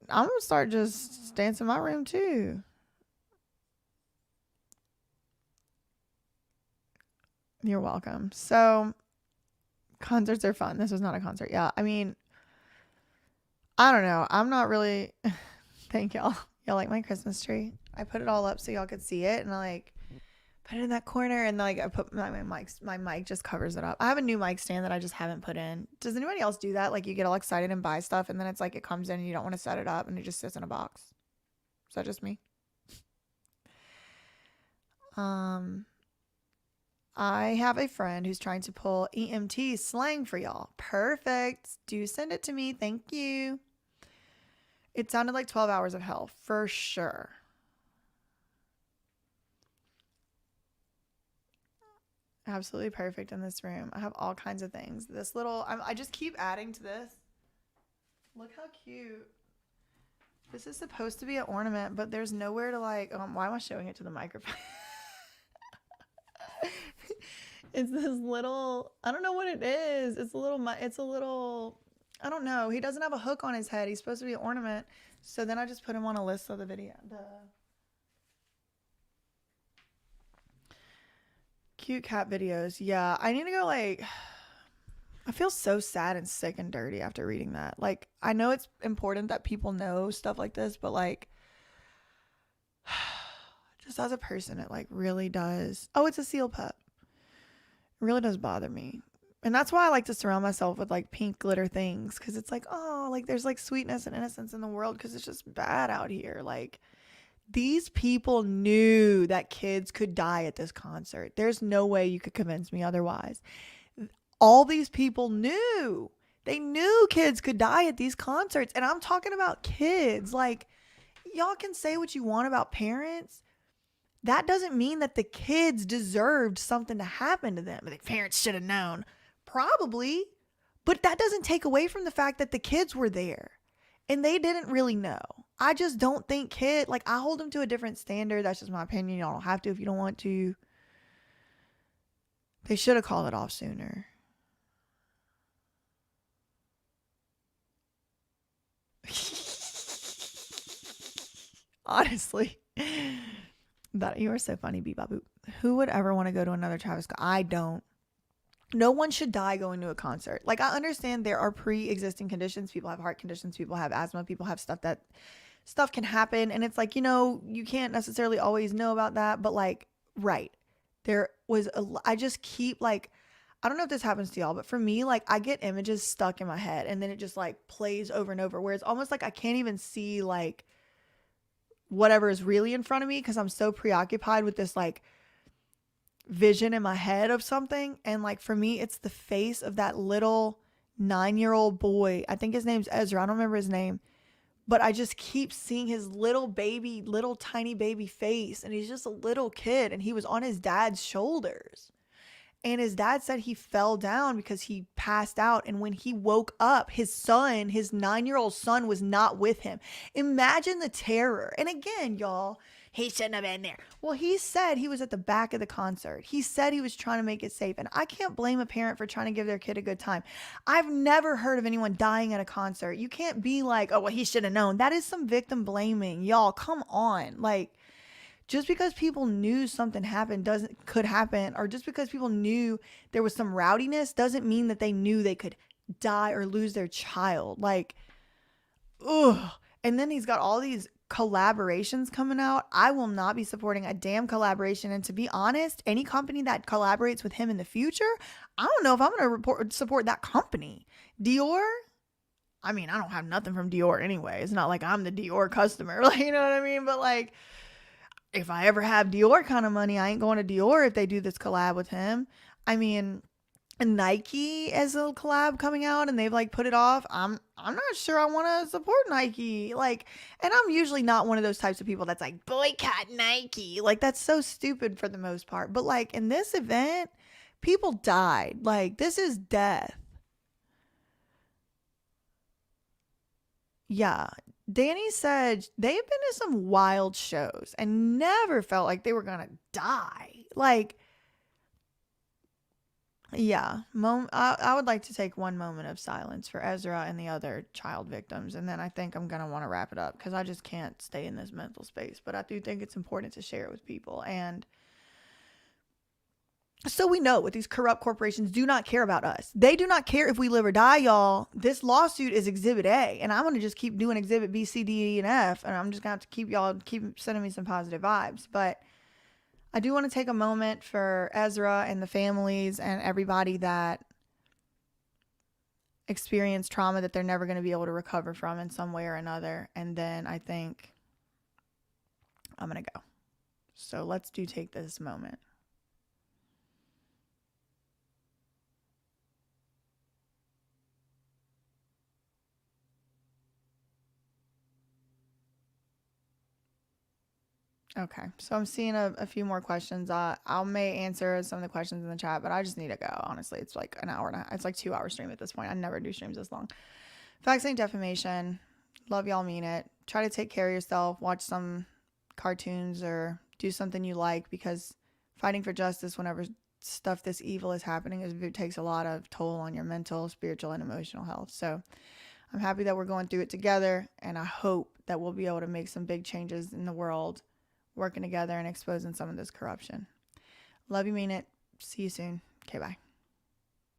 S1: I'm going to start just dancing in my room, too. You're welcome. So, concerts are fun. This was not a concert. Yeah, I mean, I don't know. I'm not really... Thank y'all. Y'all like my Christmas tree? I put it all up so y'all could see it, and I put it in that corner, and like I put my mic just covers it up. I have a new mic stand that I just haven't put in. Does anybody else do that? Like you get all excited and buy stuff, and then it's like it comes in and you don't want to set it up, and it just sits in a box. Is that just me? I have a friend who's trying to pull EMT slang for y'all. Perfect. Do send it to me. Thank you. It sounded like 12 hours of hell for sure. Absolutely perfect in this room. I have all kinds of things. This little, I just keep adding to this. Look how cute. This is supposed to be an ornament, but there's nowhere to why am I showing it to the microphone? It's this little, I don't know what it is. It's a little, I don't know. He doesn't have a hook on his head. He's supposed to be an ornament. So then I just put him on a list of the video. Cute cat videos. Yeah, I need to go I feel so sad and sick and dirty after reading that. Like, I know it's important that people know stuff like this, but just as a person, it really does. Oh, it's a seal pup. It really does bother me. And that's why I like to surround myself with pink glitter things. Cause it's there's sweetness and innocence in the world. Cause it's just bad out here. These people knew that kids could die at this concert. There's no way you could convince me otherwise. All these people knew. They knew kids could die at these concerts. And I'm talking about kids. Y'all can say what you want about parents. That doesn't mean that the kids deserved something to happen to them. The parents should have known. Probably. But that doesn't take away from the fact that the kids were there. And they didn't really know. I just don't think I hold them to a different standard. That's just my opinion. Y'all don't have to if you don't want to. They should have called it off sooner. Honestly. That you are so funny, Bee Baboop. Who would ever want to go to another Travis Scott? I don't. No one should die going to a concert. Like, I understand there are pre-existing conditions. People have heart conditions, people have asthma, people have stuff can happen, and it's like, you can't necessarily always know about that, but like, right. I just keep like, I don't know if this happens to y'all, but for me, like, I get images stuck in my head and then it just like plays over and over, where it's almost like I can't even see like whatever is really in front of me because I'm so preoccupied with this like vision in my head of something. And like, for me, it's the face of that little 9-year-old boy. I think his name's Ezra. I don't remember his name, but I just keep seeing his little tiny baby face. And he's just a little kid, and he was on his dad's shoulders. And his dad said he fell down because he passed out. And when he woke up, his 9-year-old son, was not with him. Imagine the terror. And again, y'all, he shouldn't have been there. Well, he said he was at the back of the concert. He said he was trying to make it safe. And I can't blame a parent for trying to give their kid a good time. I've never heard of anyone dying at a concert. You can't be like, oh, well, he should have known. That is some victim blaming. Y'all, come on. Like, just because people knew something could happen, or just because people knew there was some rowdiness, doesn't mean that they knew they could die or lose their child. Like, ugh. And then he's got all these collaborations coming out. I will not be supporting a damn collaboration. And to be honest, any company that collaborates with him in the future, I don't know if I'm going to support that company. Dior? I mean, I don't have nothing from Dior anyway. It's not like I'm the Dior customer. Like, you know what I mean? But like, if I ever have Dior kind of money, I ain't going to Dior if they do this collab with him. I mean, Nike has a collab coming out and they've like put it off. I'm not sure I want to support Nike. Like, and I'm usually not one of those types of people that's like, boycott Nike. Like, that's so stupid for the most part. But like, in this event, people died. Like, this is death. Yeah. Danny said they've been to some wild shows and never felt like they were going to die. Like, yeah, I would like to take one moment of silence for Ezra and the other child victims. And then I think I'm going to want to wrap it up because I just can't stay in this mental space. But I do think it's important to share it with people. And so we know what these corrupt corporations do not care about us. They do not care if we live or die, y'all. This lawsuit is Exhibit A, and I'm going to just keep doing Exhibit B, C, D, E, and F, and I'm just going to have to keep sending me some positive vibes. But I do want to take a moment for Ezra and the families and everybody that experienced trauma that they're never going to be able to recover from in some way or another. And then I think I'm going to go. So let's take this moment. Okay, so I'm seeing a few more questions. I may answer some of the questions in the chat, but I just need to go. Honestly, it's like an hour and a half. It's like 2 hour stream at this point. I never do streams this long. Facts ain't defamation. Love y'all, mean it. Try to take care of yourself. Watch some cartoons or do something you like, because fighting for justice whenever stuff this evil is happening, it takes a lot of toll on your mental, spiritual, and emotional health. So I'm happy that we're going through it together, and I hope that we'll be able to make some big changes in the world, working together and exposing some of this corruption. Love you, mean it. See you soon. Okay, bye.